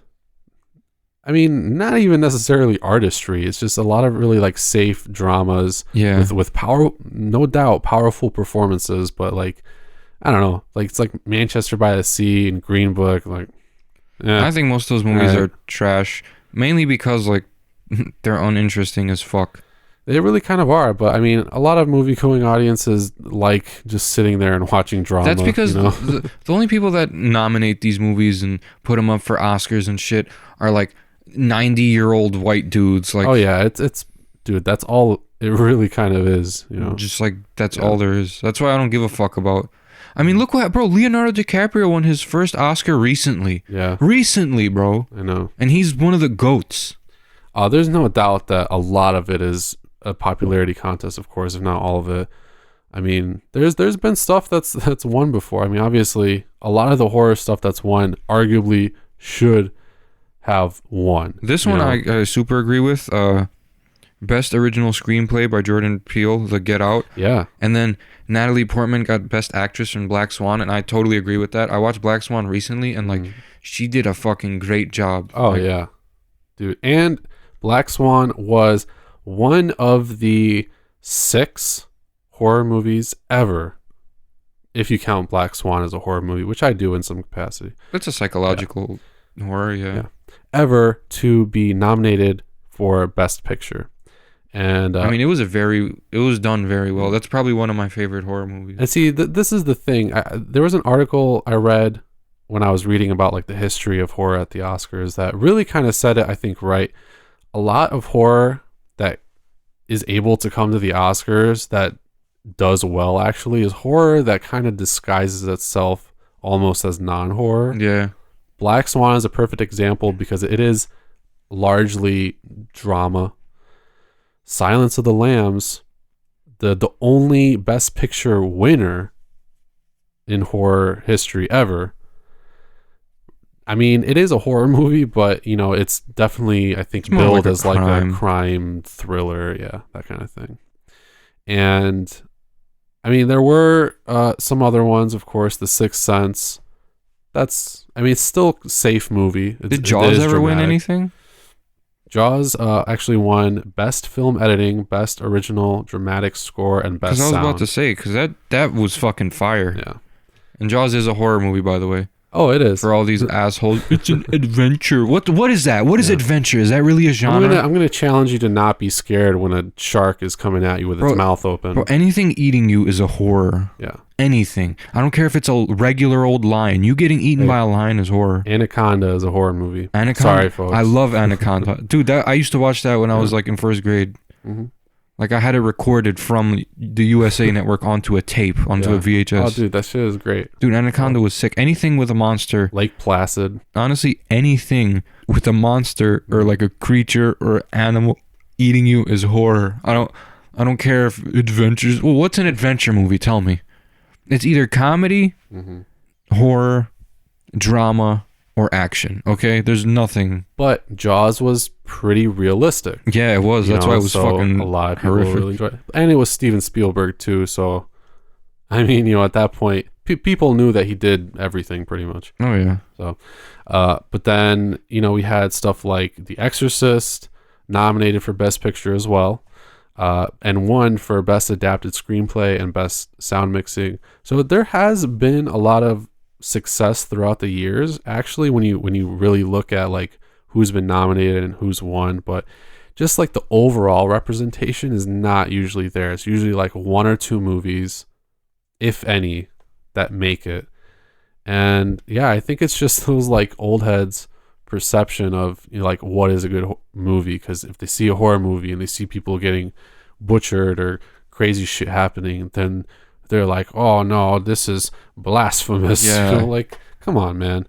I mean, not even necessarily artistry. It's just a lot of really like safe dramas, with power, no doubt, powerful performances, but like, I don't know, like it's like Manchester by the Sea and Green Book. Like, I think most of those movies are trash, mainly because like they're uninteresting as fuck. They really kind of are, but I mean, a lot of movie-going audiences like just sitting there and watching drama. That's because, you know? the only people that nominate these movies and put them up for Oscars and shit are like 90-year-old white dudes. Like, oh yeah, it's dude, that's all it really kind of is, you know. Just like that's all there is. That's why I don't give a fuck about. I mean, look what, bro, Leonardo DiCaprio won his first Oscar recently. Yeah. Recently, bro. I know. And he's one of the GOATs. There's no doubt that a lot of it is a popularity contest, of course, if not all of it. I mean, there's been stuff that's won before. I mean, obviously, a lot of the horror stuff that's won arguably should have won. This one I super agree with. Best original screenplay by Jordan Peele, The Get Out. Yeah. And then Natalie Portman got Best Actress in Black Swan, and I totally agree with that. I watched Black Swan recently, and like she did a fucking great job. Oh yeah, dude. And Black Swan was one of the 6 horror movies ever, if you count Black Swan as a horror movie, which I do in some capacity. It's a psychological horror, yeah. Ever to be nominated for Best Picture. And I mean, it was done very well. That's probably one of my favorite horror movies. And see, this is the thing. There was an article I read when I was reading about like the history of horror at the Oscars that really kind of said it, I think, right. A lot of horror that is able to come to the Oscars that does well actually is horror that kind of disguises itself almost as non-horror. Yeah. Black Swan is a perfect example because it is largely drama. Silence of the Lambs, the only Best Picture winner in horror history ever. I mean, it is a horror movie, but you know, it's definitely, I think, billed as like a crime thriller, yeah, that kind of thing. And I mean, there were some other ones, of course, The Sixth Sense. It's still a safe movie. Did Jaws ever win anything? Jaws actually won Best Film Editing, Best Original Dramatic Score, and Best Sound. Because I was about to say, because that was fucking fire. Yeah. And Jaws is a horror movie, by the way. Oh, it is. For all these assholes. It's an adventure. What is that? What is adventure? Is that really a genre? I'm gonna challenge you to not be scared when a shark is coming at you with its mouth open. Bro, anything eating you is a horror. Yeah. Anything. I don't care if it's a regular old lion. You getting eaten by a lion is horror. Anaconda is a horror movie. Anaconda. Sorry, folks. I love Anaconda. Dude, I used to watch that when I was like in first grade. Mm-hmm. Like I had it recorded from the USA Network onto a tape, onto a VHS. Oh, dude, that shit is great. Dude, Anaconda was sick. Anything with a monster. Lake Placid. Honestly, anything with a monster or like a creature or animal eating you is horror. I don't care if adventures. Well, what's an adventure movie? Tell me. It's either comedy, horror, drama, or action. Okay, there's nothing. But Jaws was pretty realistic. Yeah, it was. That's why it was fucking a lot of people horrific. really enjoyed it. And it was Steven Spielberg too. So, I mean, you know, at that point, people knew that he did everything pretty much. Oh yeah. So, but then you know we had stuff like The Exorcist nominated for Best Picture as well. And won for Best Adapted Screenplay and Best Sound Mixing. So there has been a lot of success throughout the years, actually, when you really look at like who's been nominated and who's won. But just like the overall representation is not usually there. It's usually like one or two movies, if any, that make it. And yeah, I think it's just those like old heads perception of, you know, like what is a good movie, because if they see a horror movie and they see people getting butchered or crazy shit happening, then they're like, oh no, this is blasphemous. Yeah. You know, like, come on, man.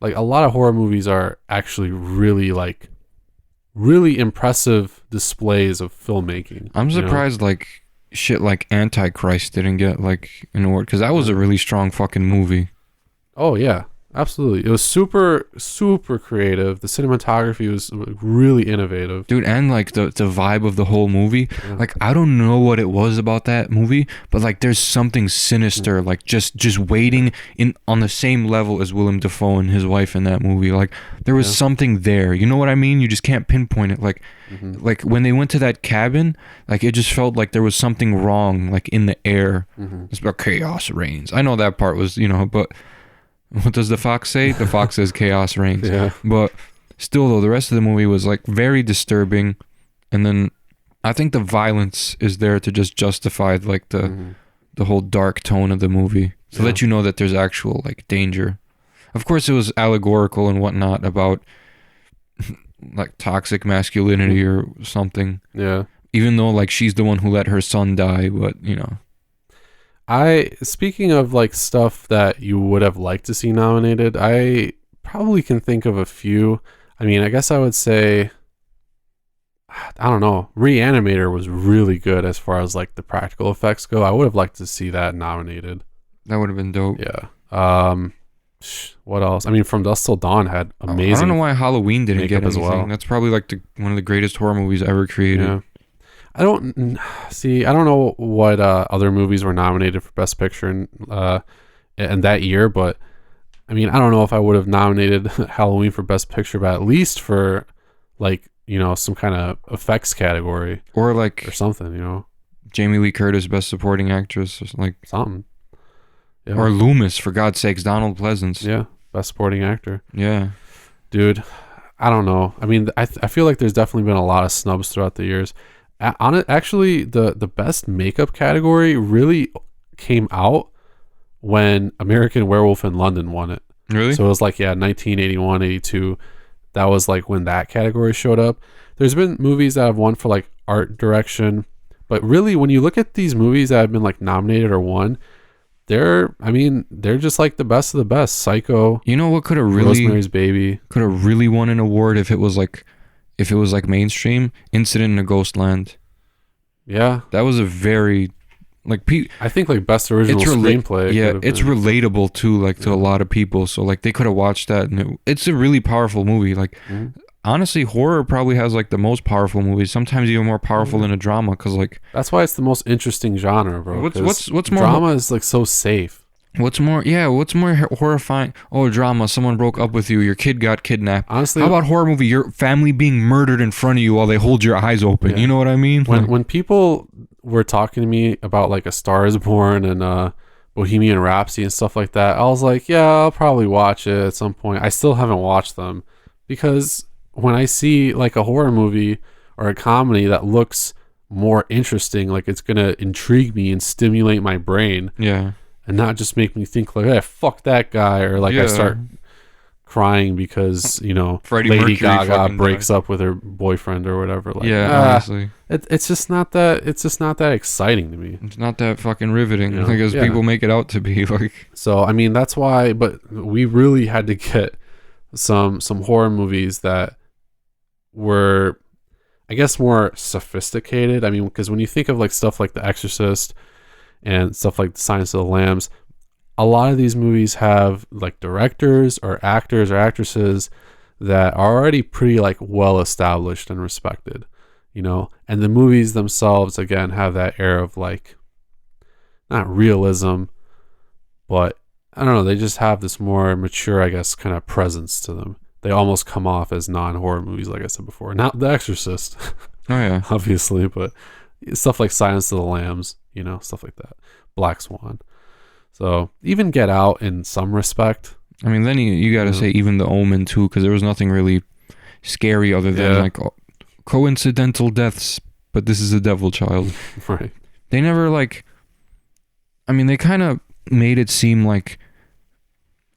Like a lot of horror movies are actually really impressive displays of filmmaking. I'm surprised like shit like Antichrist didn't get like an award, because that was a really strong fucking movie. Oh yeah, absolutely. It was super, super creative. The cinematography was really innovative. Dude, and like the vibe of the whole movie. Yeah. Like I don't know what it was about that movie, but like there's something sinister, like just waiting on the same level as Willem Dafoe and his wife in that movie. Like there was something there. You know what I mean? You just can't pinpoint it. Like like when they went to that cabin, like it just felt like there was something wrong, like in the air. It's about chaos reigns. I know that part was, you know, but what does the fox say? The fox says chaos reigns. Yeah. But still, though, the rest of the movie was like very disturbing. And then I think the violence is there to just justify like the whole dark tone of the movie, to let you know that there's actual like danger. Of course, it was allegorical and whatnot about like toxic masculinity or something. Yeah. Even though like she's the one who let her son die, but you know. Speaking of like stuff that you would have liked to see nominated, I probably can think of a few. I mean, I guess I would say, I don't know, Reanimator was really good as far as like the practical effects go. I would have liked to see that nominated. That would have been dope. Yeah. What else? I mean, From Dusk Till Dawn had amazing. I don't know why Halloween didn't get as anything. well. That's probably like one of the greatest horror movies ever created. Yeah. I don't know what other movies were nominated for Best Picture in that year, but I mean, I don't know if I would have nominated Halloween for Best Picture, but at least for like, you know, some kind of effects category or like or something, you know. Jamie Lee Curtis Best Supporting Actress, or like something. Yeah. Or Loomis, for God's sakes, Donald Pleasance. Yeah, Best Supporting Actor. Yeah, dude, I don't know. I mean, I feel like there's definitely been a lot of snubs throughout the years. On it, actually, the best makeup category really came out when American Werewolf in London won it. Really? So it was like, 1981, 82. That was like when that category showed up. There's been movies that have won for like art direction, but really when you look at these movies that have been like nominated or won, they're just like the best of the best. Psycho, You know what could have really Rosemary's Baby. won an award if it was like mainstream? Incident in a Ghostland. Yeah, That was a very I think like best original screenplay. Yeah, could've it's been. relatable too, like to a lot of people. So like they could have watched that, and it's a really powerful movie. Like honestly, horror probably has like the most powerful movies. Sometimes even more powerful than a drama, because like That's why it's the most interesting genre, bro. What's 'cause more drama is like so safe. what's more horrifying? Oh, drama. Someone broke up with you. Your kid got kidnapped. Honestly, How about horror movie? Your family being murdered in front of you while they hold your eyes open. Yeah. You know what I mean? when people were talking to me about like A Star Is Born and Bohemian Rhapsody and stuff like that, I was like, yeah, I'll probably watch it at some point. I still haven't watched them because when I see like a horror movie or a comedy that looks more interesting, like it's gonna intrigue me and stimulate my brain Yeah. and not just make me think like, hey, fuck that guy, or like I Yeah. start crying because Freddie Lady Mercury Gaga fucking breaks up with her boyfriend or whatever. Like, Honestly. it's just not that exciting to me. It's not that fucking riveting, You know? like as Yeah. people make it out to be. Like, So I mean that's why. But we really had to get some horror movies that were, I guess, more sophisticated. I mean, because when you think of like stuff like The Exorcist and stuff like The Silence of the Lambs, a lot of these movies have like directors or actors or actresses that are already pretty like well established and respected, and the movies themselves again have that air of like not realism, but I don't know, they just have this more mature, I guess, kind of presence to them. They almost come off as non-horror movies, like I said before. Not The Exorcist, oh yeah, obviously, but stuff like Silence of the Lambs, stuff like that. Black Swan. So even Get Out in some respect. I mean, then you got to say even The Omen too, because there was nothing really scary other than like coincidental deaths. But this is a devil child. Right. They never they kind of made it seem like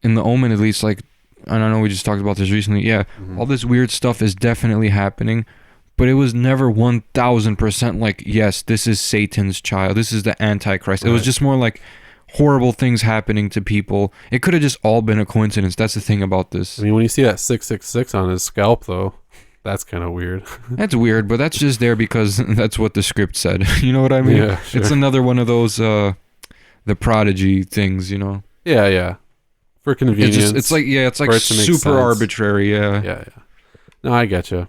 in The Omen, at least, like, and I know we just talked about this recently. Yeah, all this weird stuff is definitely happening, but it was never 1000% like, yes, this is Satan's child. This is the Antichrist. It was just more like horrible things happening to people. It could have just all been a coincidence. That's the thing about this. I mean, when you see that 666 on his scalp, though, that's kind of weird. That's weird, but that's just there because that's what the script said. You know what I mean? Yeah, sure. It's another one of those the Prodigy things, Yeah. For convenience. It's like for it to make super sense. arbitrary. Yeah. No, I get you.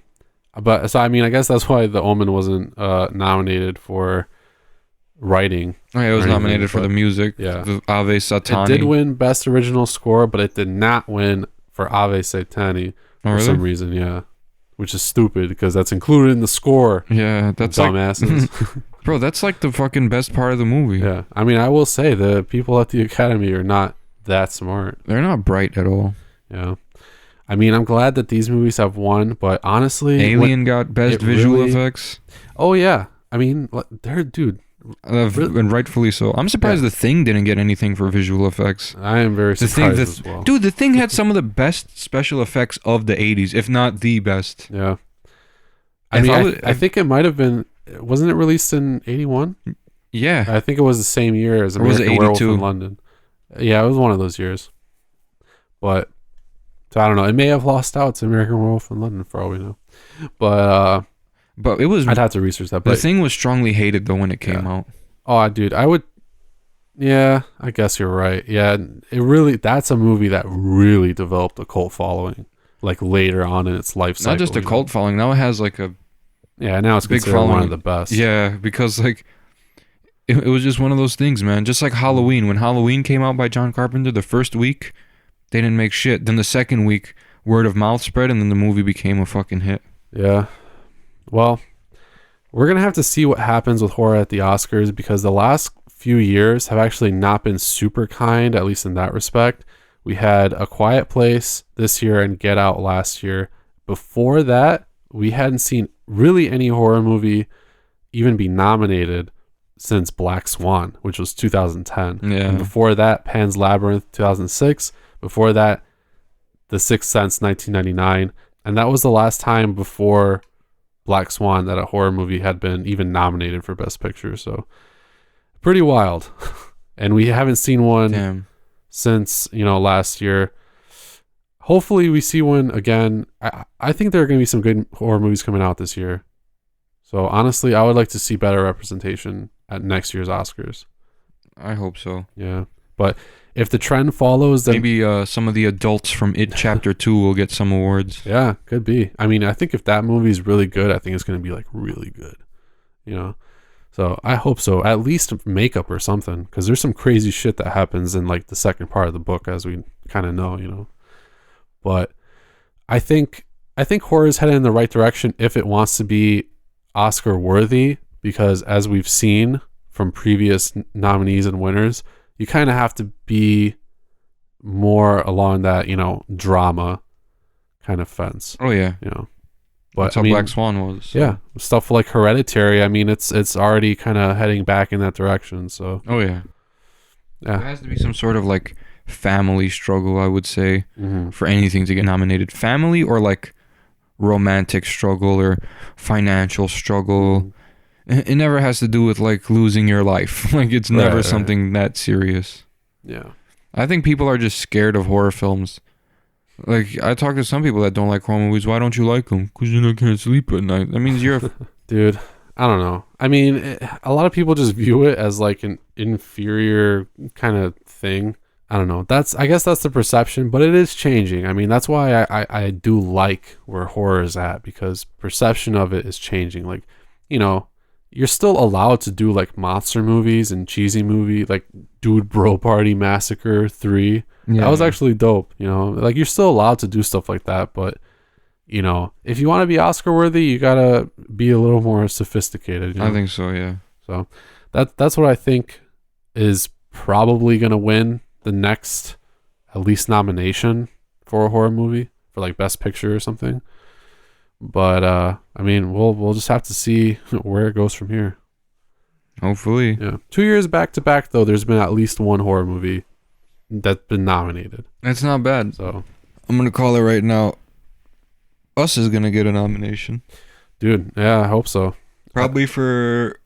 But so I mean, I guess that's why The Omen wasn't nominated for writing. Oh, yeah, it was or anything, nominated for the music. Yeah. The Ave Satani. It did win Best Original Score, but it did not win for Ave Satani Oh, for really? some reason. Yeah, which is stupid because that's included in the score. Yeah, that's like, Dumbasses. bro, that's like the fucking best part of the movie. Yeah, I mean, I will say the people at the Academy are not that smart. They're not bright at all. Yeah, I mean, I'm glad that these movies have won, but honestly, Alien got best it visual really- effects. Oh yeah, I mean, dude. And rightfully so. I'm surprised The Thing didn't get anything for visual effects. I am very surprised as well. Dude, The Thing had some of the best special effects of the 80s, if not the best. Yeah, I think it might have been. Wasn't it released in 81? Yeah. I think it was the same year as Or was it American Werewolf 82? in London. Yeah, it was one of those years. But so I don't know. It may have lost out to American Werewolf in London for all we know. But But it was... I'd have to research that. The But Thing was strongly hated, though, when it came out. oh, dude, I would. Yeah, I guess you're right. Yeah, it really. That's a movie that really developed a cult following, like later on in its life cycle. Not just a cult following. Now it has, like, a... Yeah, now it's big considered one following. of the best. Yeah, because, like... It was just one of those things, man. Just like Halloween. When Halloween came out by John Carpenter, the first week, they didn't make shit. Then the second week, word of mouth spread, and then the movie became a fucking hit. Yeah. Well, we're going to have to see what happens with horror at the Oscars because the last few years have actually not been super kind, at least in that respect. We had A Quiet Place this year and Get Out last year. Before that, we hadn't seen really any horror movie even be nominated since Black Swan, which was 2010. Yeah. And before that, Pan's Labyrinth, 2006. Before that, The Sixth Sense, 1999. And that was the last time before Black Swan that a horror movie had been even nominated for Best Picture. So pretty wild. and we haven't seen one Damn. since last year. Hopefully we see one again. I think there are going to be some good horror movies coming out this year. So honestly, I would like to see better representation at next year's Oscars. I hope so. Yeah, but if the trend follows, then Maybe some of the adults from It Chapter 2 will get some awards. yeah, could be. I mean, I think if that movie is really good, I think it's going to be like really good. So I hope so. At least makeup or something, because there's some crazy shit that happens in like the second part of the book, as we kind of know. But I think horror is headed in the right direction if it wants to be Oscar worthy, because as we've seen from previous nominees and winners, you kind of have to be more along that, drama kind of fence. Oh yeah. But That's how Black Swan was. So. Yeah, stuff like Hereditary, I mean, it's already kind of heading back in that direction. So Oh yeah. There yeah. has to be some sort of like family struggle, I would say, Mhm. for anything to get nominated. Family or like romantic struggle or financial struggle. It never has to do with like losing your life. Like it's never Right. something that serious. Yeah. I think people are just scared of horror films. Like I talk to some people that don't like horror movies. Why don't you like them? Because I can't sleep at night. That means you're Dude, I don't know. I mean, a lot of people just view it as like an inferior kind of thing. I don't know. I guess that's the perception, but it is changing. I mean, that's why I do like where horror is at, because perception of it is changing. Like, you're still allowed to do like monster movies and cheesy movie, like Dude Bro Party Massacre 3. That was actually dope. Like you're still allowed to do stuff like that, but if you want to be Oscar worthy, you gotta be a little more sophisticated. I think so, yeah. So that's what I think is probably gonna win the next at least nomination for a horror movie for like Best Picture or something. But I mean, we'll just have to see where it goes from here. Hopefully. Yeah, 2 years back to back though, there's been at least one horror movie that's been nominated. That's not bad. So I'm gonna call it right now. Us is gonna get a nomination. dude, yeah, I hope so. Probably for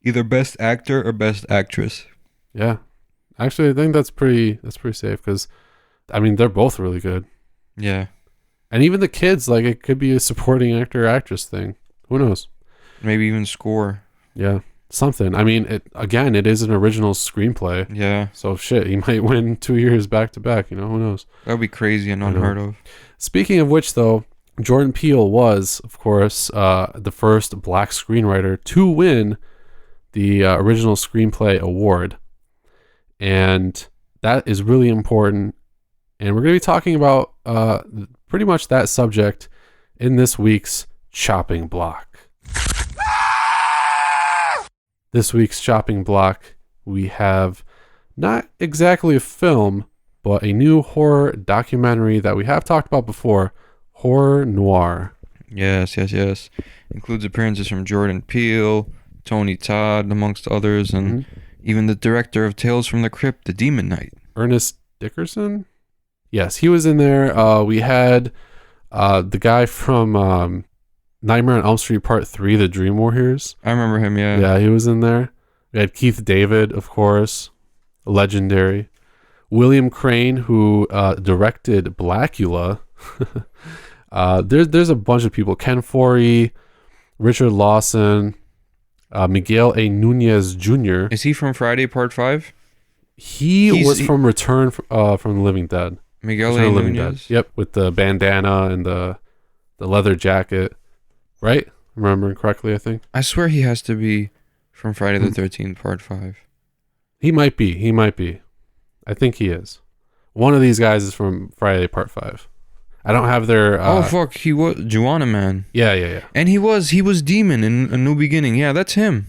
either Best Actor or Best Actress. Yeah, actually, I think that's pretty safe, because I mean they're both really good. Yeah. And even the kids, like it could be a supporting actor or actress thing. Who knows? Maybe even score. Yeah, something. I mean, it is an original screenplay. Yeah. So shit, he might win 2 years back to back. Who knows? That'd be crazy and unheard of. Speaking of which, though, Jordan Peele was, of course, the first black screenwriter to win the original screenplay award, and that is really important. And we're going to be talking about pretty much that subject in this week's chopping block. This week's chopping block, we have not exactly a film, but a new horror documentary that we have talked about before, Horror Noire. Yes. Includes appearances from Jordan Peele, Tony Todd, amongst others, and even the director of Tales from the Crypt, The Demon Knight. Ernest Dickerson? Yes, he was in there. We had the guy from Nightmare on Elm Street Part 3, The Dream Warriors. I remember him, yeah. Yeah, he was in there. We had Keith David, of course, legendary. William Crane, who directed Blackula. There's a bunch of people. Ken Foree, Richard Lawson, Miguel A. Nunez Jr. Is he from Friday Part 5? He was from Return from the Living Dead. Miguel Return A. of the Living Nunez? Dead. Yep, with the bandana and the leather jacket. Right? Remembering correctly, I think. I swear he has to be from Friday the 13th Part 5. He might be. I think he is. One of these guys is from Friday Part 5. I don't have their... oh, fuck. He was Juana Man. Yeah. And he was Demon in A New Beginning. Yeah, that's him.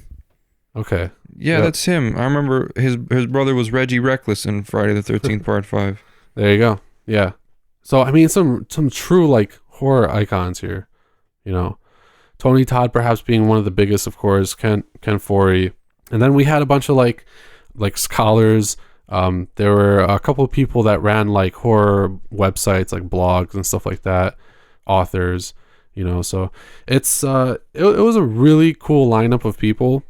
Okay. Yeah, Yep. that's him. I remember his brother was Reggie Reckless in Friday the 13th Part 5. There you go. Yeah. So, I mean, some true, like, horror icons here. Tony Todd perhaps being one of the biggest, of course. Ken Foree. And then we had a bunch of, like scholars. There were a couple of people that ran, like, horror websites, like blogs and stuff like that. Authors. So it's it was a really cool lineup of people.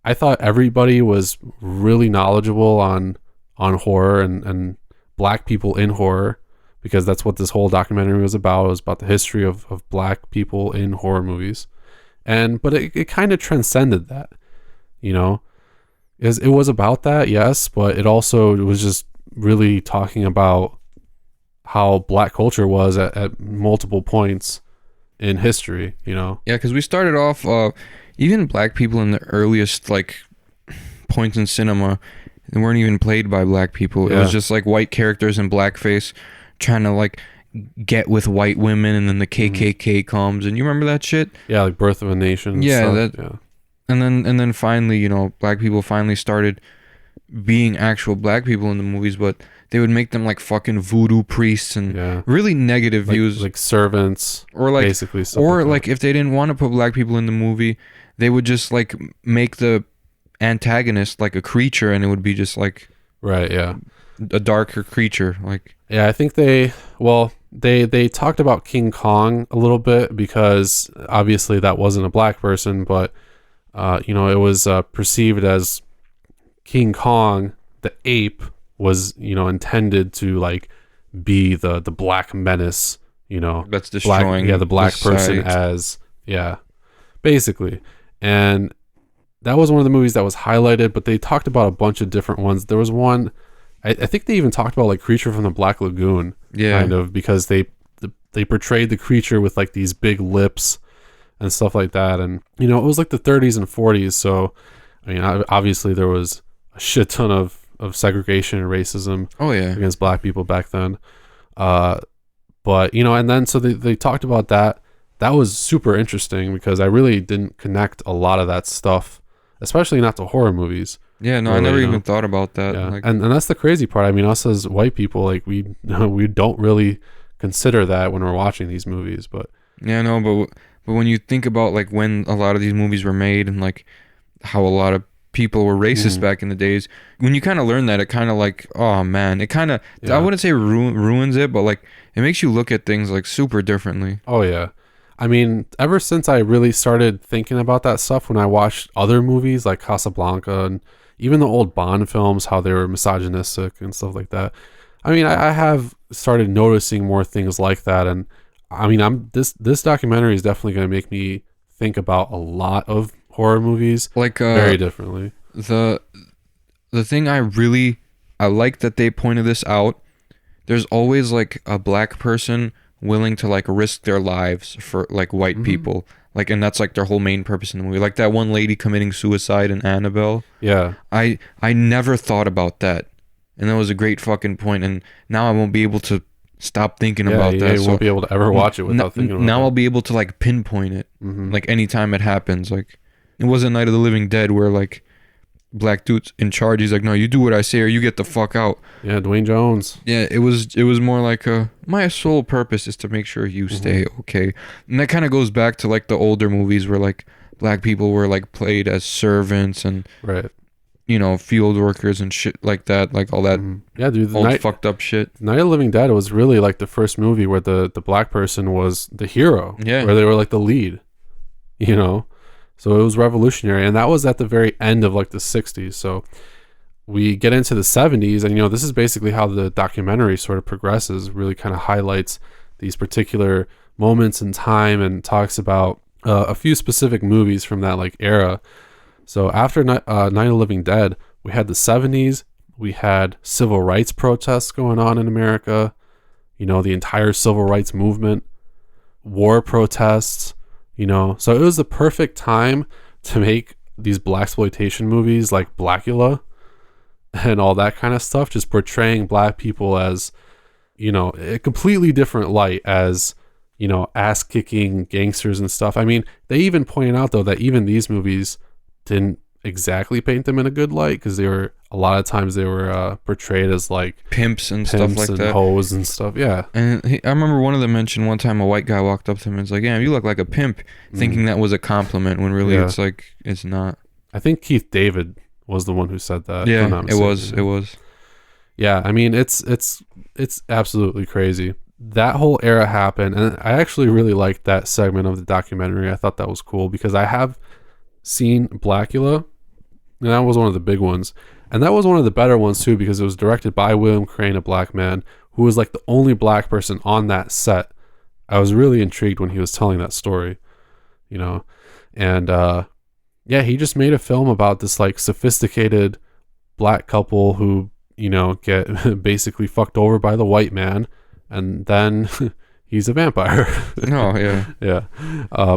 I thought everybody was really knowledgeable on horror and black people in horror, because that's what this whole documentary was about. It was about the history of black people in horror movies. But it kind of transcended that, you know. It was about that, yes, but it was just really talking about how black culture was at multiple points in history, you know. Yeah, because we started off, even black people in the earliest like points in cinema, they weren't even played by black people. It was just like white characters in blackface trying to like get with white women, and then the KKK comes, and you remember that shit? Yeah, like Birth of a Nation. Yeah, stuff. And then finally, you know, black people finally started being actual black people in the movies, but they would make them like fucking voodoo priests and really negative views, like servants, or like basically, or like if they didn't want to put black people in the movie, they would just like make the antagonist like a creature, and it would be just like a darker creature. Like, yeah, I think they talked about King Kong a little bit, because obviously that wasn't a black person, but you know, it was perceived as King Kong, the ape, was, you know, intended to like be the black menace, you know, that's destroying the black person as basically. And that was one of the movies that was highlighted, but they talked about a bunch of different ones. There was one, I think they even talked about like Creature from the Black Lagoon, kind of, because they portrayed the creature with like these big lips and stuff like that. And, you know, it was like the 30s and 40s. So, I mean, obviously there was a shit ton of segregation and racism against black people back then. But, you know, and then so they talked about that. That was super interesting, because I really didn't connect a lot of that stuff, especially not to horror movies. Yeah, no, really, I never even thought about that. Yeah. Like, and that's the crazy part. I mean, us as white people, like we don't really consider that when we're watching these movies. But yeah, no, but when you think about like when a lot of these movies were made, and like how a lot of people were racist back in the days, when you kind of learn that, it kind of like, oh man, it kind of, I wouldn't say ruins it, but like it makes you look at things like super differently. Oh yeah. I mean, ever since I really started thinking about that stuff, when I watched other movies like Casablanca and even the old Bond films, how they were misogynistic and stuff like that. I mean, I have started noticing more things like that. And I mean, this documentary is definitely going to make me think about a lot of horror movies, like very differently. The thing I like that they pointed this out. There's always like a black person willing to like risk their lives for like white people, like, and that's like their whole main purpose in the movie. Like that one lady committing suicide in Annabelle. Yeah, I never thought about that, and that was a great fucking point. And now I won't be able to stop thinking about that. You won't be able to ever watch it without thinking about it. Now I'll be able to like pinpoint it, like anytime it happens. Like it wasn't Night of the Living Dead where like black dude's in charge. He's like, no, you do what I say or you get the fuck out. Yeah, Dwayne Jones. Yeah, it was more like my sole purpose is to make sure you stay okay. And that kind of goes back to like the older movies where like black people were like played as servants and you know, field workers and shit like that, like all that yeah, dude, old fucked up shit. Night of the Living Dead was really like the first movie where the black person was the hero. Yeah, where they were like the lead, you know. So it was revolutionary, and that was at the very end of like the 60s. So we get into the 70s, and you know, this is basically how the documentary sort of progresses, really kind of highlights these particular moments in time and talks about a few specific movies from that like era. So after Night of the Living Dead, we had the 70s, we had civil rights protests going on in America, you know, the entire civil rights movement, war protests, you know. So it was the perfect time to make these blaxploitation movies like Blackula and all that kind of stuff, just portraying black people as, you know, a completely different light, as, you know, ass-kicking gangsters and stuff. I mean, they even pointed out though that even these movies didn't exactly paint them in a good light, because they were, a lot of times they were portrayed as like pimps and stuff like and that, hoes and stuff. Yeah. And I remember one of them mentioned one time a white guy walked up to him and was like, yeah, you look like a pimp, thinking that was a compliment when really it's like, it's not. I think Keith David was the one who said that. Yeah, it was. Yeah, I mean, it's absolutely crazy. That whole era happened, and I actually really liked that segment of the documentary. I thought that was cool, because I have seen Blackula, And that was one of the big ones. And that was one of the better ones too, because it was directed by William Crane, a black man, who was like the only black person on that set. I was really intrigued when he was telling that story, you know. And yeah, he just made a film about this like sophisticated black couple who, you know, get basically fucked over by the white man, and then he's a vampire. Oh yeah. Yeah.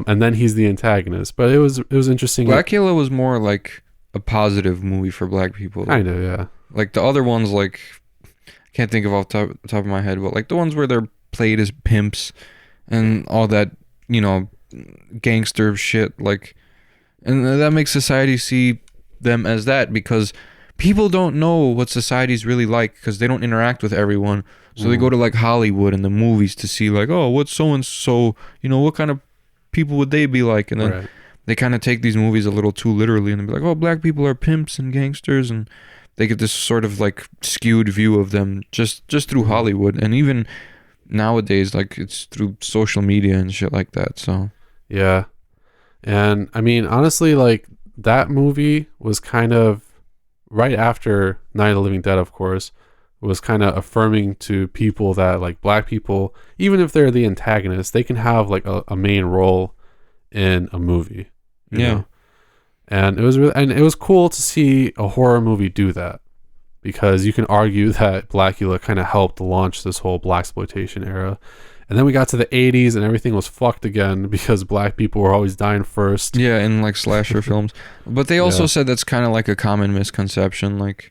And then he's the antagonist. But it was interesting. Blackula was more like a positive movie for black people. Kind of, yeah. Like the other ones, like I can't think of off the top of my head, but like the ones where they're played as pimps and all that, you know, gangster shit, like, and that makes society see them as that, because people don't know what society's really like because they don't interact with everyone. So they go to like Hollywood and the movies to see like, oh, what's so and so, you know, what kind of people would they be like? And then they kind of take these movies a little too literally and be like, oh, black people are pimps and gangsters, and they get this sort of like skewed view of them just through Hollywood. And even nowadays, like, it's through social media and shit like that. So yeah. And I mean, honestly, like, that movie was kind of right after Night of the Living Dead, of course, was kind of affirming to people that like black people, even if they're the antagonist, they can have like a main role in a movie. You know? And it was really, and it was cool to see a horror movie do that, because you can argue that Blackula kind of helped launch this whole blaxploitation era. And then we got to the 80s and everything was fucked again because black people were always dying first. Yeah, in like slasher films. But they also said that's kind of like a common misconception. Like,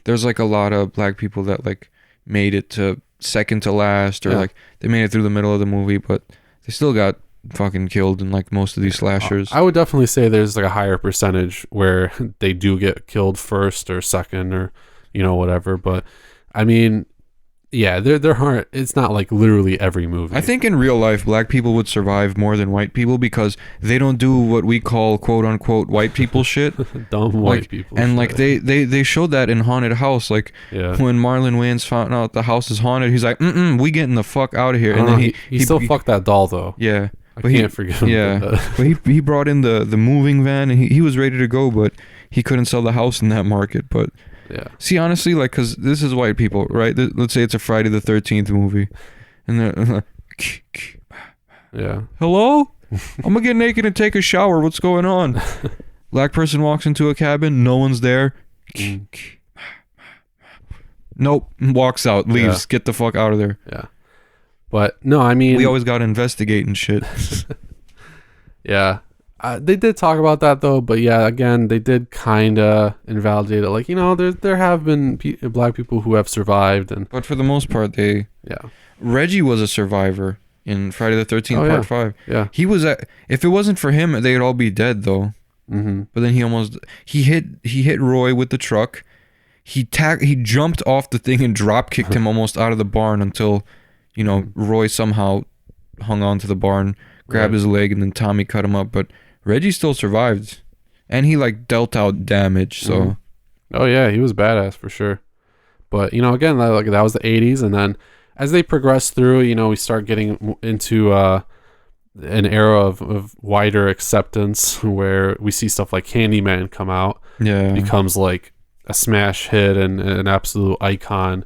there's like a lot of black people that like made it to second to last, or like they made it through the middle of the movie, but they still got fucking killed in like most of these slashers. I would definitely say there's like a higher percentage where they do get killed first or second, or, you know, whatever. But I mean, yeah, there aren't, it's not like literally every movie. I think in real life, black people would survive more than white people because they don't do what we call quote unquote white people shit. Dumb white people. And shit. like they showed that in Haunted House. Like when Marlon Wayans found out the house is haunted, he's like, we getting the fuck out of here. And then he still fucked that doll though. Yeah. But I can't forgive him. Yeah. But he brought in the moving van, and he was ready to go, but he couldn't sell the house in that market. But yeah. See, honestly, like, because this is white people, right? Let's say it's a Friday the 13th movie. And they're like, yeah. Hello? I'm going to get naked and take a shower. What's going on? Black person walks into a cabin. No one's there. Nope. Walks out. Leaves. Get the fuck out of there. Yeah. But, no, I mean... We always got to investigate and shit. Yeah. They did talk about that though, but yeah, again, they did kind of invalidate it. Like, you know, there have been black people who have survived, but for the most part, Reggie was a survivor in Friday the 13th Part 5. Yeah, he was. If it wasn't for him, they'd all be dead though. But then he hit Roy with the truck. He jumped off the thing and drop kicked him almost out of the barn until, you know, Roy somehow hung on to the barn, grabbed his leg, and then Tommy cut him up. But Reggie still survived, and he like dealt out damage. So, oh yeah, he was badass for sure. But you know, again, like that was the 80s, and then as they progress through, you know, we start getting into an era of wider acceptance where we see stuff like Candyman come out. Yeah, becomes like a smash hit and an absolute icon.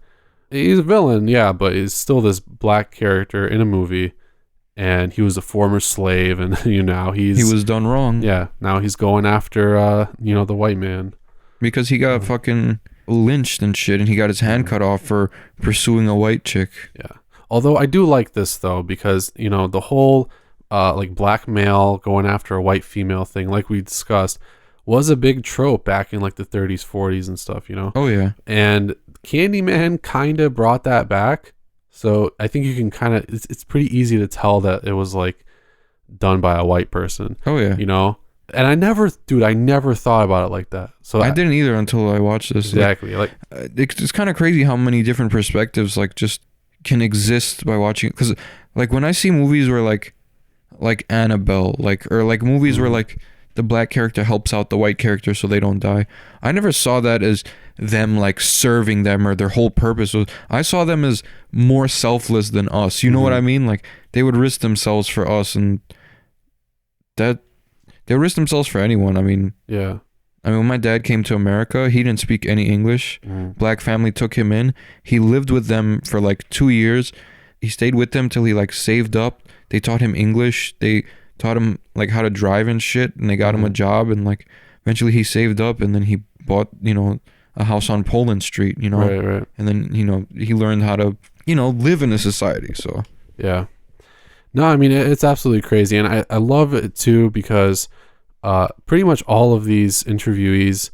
He's a villain, yeah, but he's still this black character in a movie. And he was a former slave, and you know he was done wrong. Yeah, now he's going after you know, the white man because he got fucking lynched and shit, and he got his hand cut off for pursuing a white chick. Yeah. Although I do like this though, because you know the whole like black male going after a white female thing, like we discussed, was a big trope back in like the 30s, 40s, and stuff. You know. Oh yeah. And Candyman kind of brought that back. So I think you can kind of, it's pretty easy to tell that it was like done by a white person. Oh yeah. You know? And I never thought about it like that. So I didn't either until I watched this. Exactly. Like it's kind of crazy how many different perspectives like just can exist by watching. Because like when I see movies where like Annabelle, like, or like movies where like the black character helps out the white character so they don't die, I never saw that as them like serving them or their whole purpose was. I saw them as more selfless than us. You know what I mean? Like they would risk themselves for us, and that they would risk themselves for anyone. I mean, yeah. I mean, when my dad came to America, he didn't speak any English. Black family took him in. He lived with them for like 2 years. He stayed with them till he like saved up. They taught him English. They taught him like how to drive and shit. And they got him a job. And like eventually he saved up and then he bought, you know, a house on Poland Street, you know. Right. And then, you know, he learned how to, you know, live in a society. So, yeah. No, I mean, it's absolutely crazy. And I love it too because pretty much all of these interviewees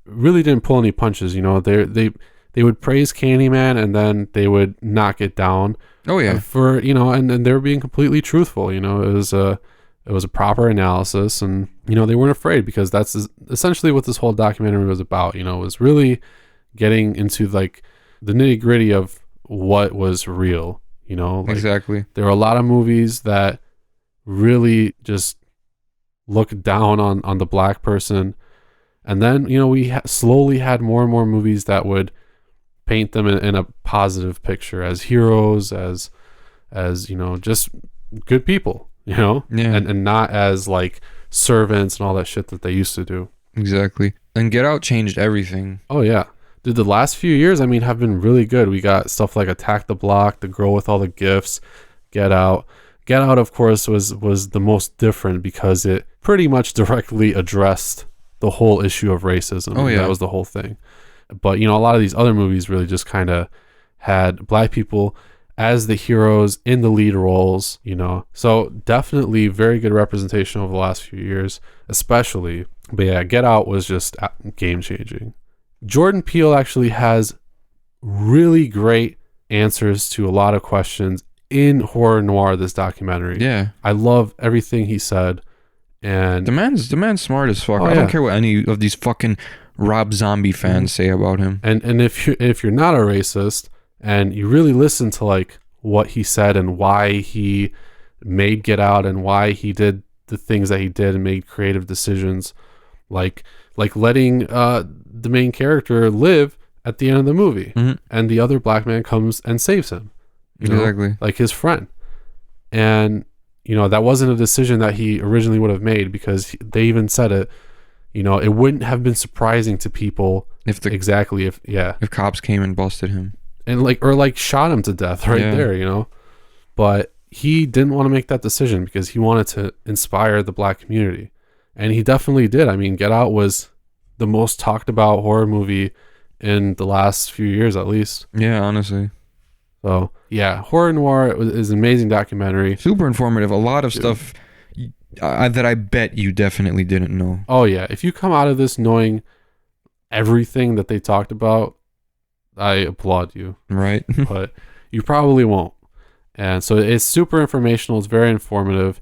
really didn't pull any punches. You know, they would praise Candyman and then they would knock it down. oh yeah. For, you know, and they were being completely truthful. You know, it was a proper analysis, and you know, they weren't afraid, because that's essentially what this whole documentary was about. You know, it was really getting into like the nitty gritty of what was real. You know, like, Exactly. there were a lot of movies that really just look down on the black person, and then, you know, we slowly had more and more movies that would paint them in a positive picture as heroes, as you know, just good people, you know. Yeah. And not as like servants and all that shit that they used to do. Exactly. And Get Out changed everything. Oh yeah, dude, the last few years, I mean, have been really good. We got stuff like Attack the Block, The Girl with All the Gifts, Get Out. Get Out, of course, was the most different because it pretty much directly addressed the whole issue of racism. Oh, yeah. That was the whole thing. But, you know, a lot of these other movies really just kind of had black people as the heroes in the lead roles, you know. So definitely very good representation over the last few years, especially. But yeah, Get Out was just game changing. Jordan Peele actually has really great answers to a lot of questions in horror noir, this documentary. Yeah. I love everything he said. And The man's smart as fuck. Oh, I yeah. don't care what any of these fucking Rob Zombie fans say about him. and if you're not a racist and you really listen to like what he said and why he made Get Out and why he did the things that he did and made creative decisions, like letting the main character live at the end of the movie, and the other black man comes and saves him, you know, Exactly. like his friend. And you know, that wasn't a decision that he originally would have made, because they even said it, you know, it wouldn't have been surprising to people if cops came and busted him. And like shot him to death right there, you know. But he didn't want to make that decision because he wanted to inspire the black community, and he definitely did. I mean, Get Out was the most talked about horror movie in the last few years, at least. Yeah, honestly. So yeah, horror noir is an amazing documentary. Super informative. A lot of stuff that I bet you definitely didn't know. Oh yeah, if you come out of this knowing everything that they talked about, I applaud you. Right. But you probably won't. And so it's super informational. It's very informative.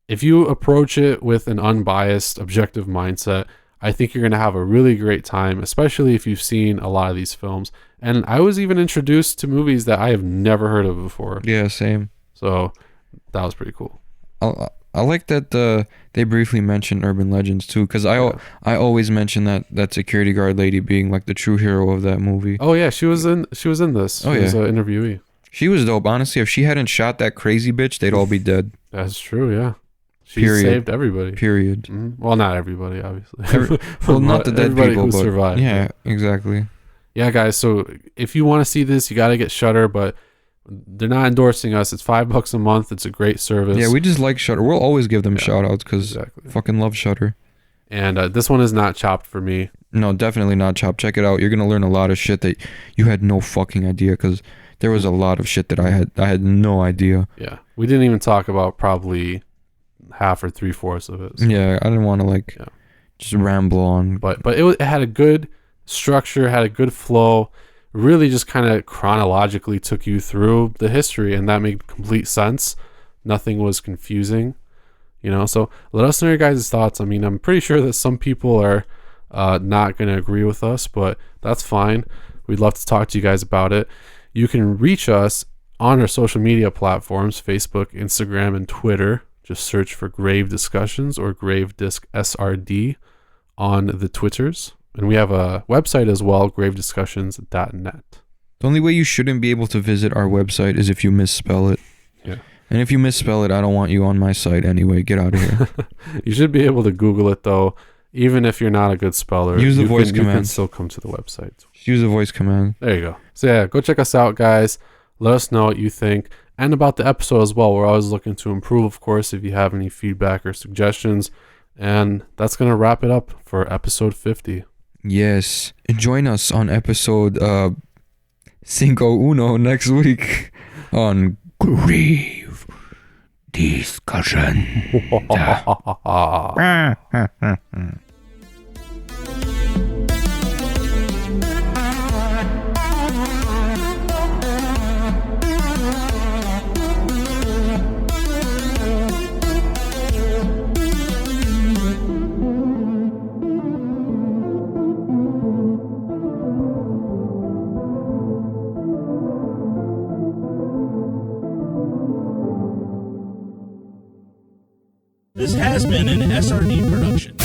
If you approach it with an unbiased, objective mindset, I think you're going to have a really great time, especially if you've seen a lot of these films. And I was even introduced to movies that I have never heard of before. Yeah, same. So that was pretty cool. I like that they briefly mentioned urban legends too, because I always mention that security guard lady being like the true hero of that movie. Oh yeah, she was in this. She was an interviewee. She was dope. Honestly, if she hadn't shot that crazy bitch, they'd all be dead. That's true. Yeah, she Period. saved everybody. Period. Mm-hmm. Well, not everybody, obviously. Well, not the dead Everybody people, who but survived. yeah, exactly. Yeah, guys. So if you want to see this, you got to get Shudder, but they're not endorsing us. It's $5 a month. It's a great service. Yeah, we just like Shudder. We'll always give them shout outs because exactly. fucking love Shudder. And this one is not chopped for me. No, definitely not chopped. Check it out. You're gonna learn a lot of shit that you had no fucking idea, because there was a lot of shit that I had no idea. Yeah, we didn't even talk about probably half or 3/4 of it. So. Yeah, I didn't want to just ramble on. But it had a good structure, had a good flow. Really just kind of chronologically took you through the history, and that made complete sense. Nothing was confusing, you know. So let us know your guys' thoughts. I mean, I'm pretty sure that some people are not going to agree with us, but that's fine. We'd love to talk to you guys about it. You can reach us on our social media platforms: Facebook, Instagram, and Twitter. Just search for Grave Discussions or Grave Disc SRD on the Twitters. And we have a website as well, gravediscussions.net. The only way you shouldn't be able to visit our website is if you misspell it. Yeah. And if you misspell it, I don't want you on my site anyway. Get out of here. You should be able to Google it, though. even if you're not a good speller, Use the voice you can command. still come to the website. Use the voice command. There you go. So yeah, go check us out, guys. Let us know what you think and about the episode as well. We're always looking to improve, of course, if you have any feedback or suggestions. And that's going to wrap it up for episode 50. Yes. Join us on episode Cinco Uno next week on Grave Discussion. This has been an SRD production.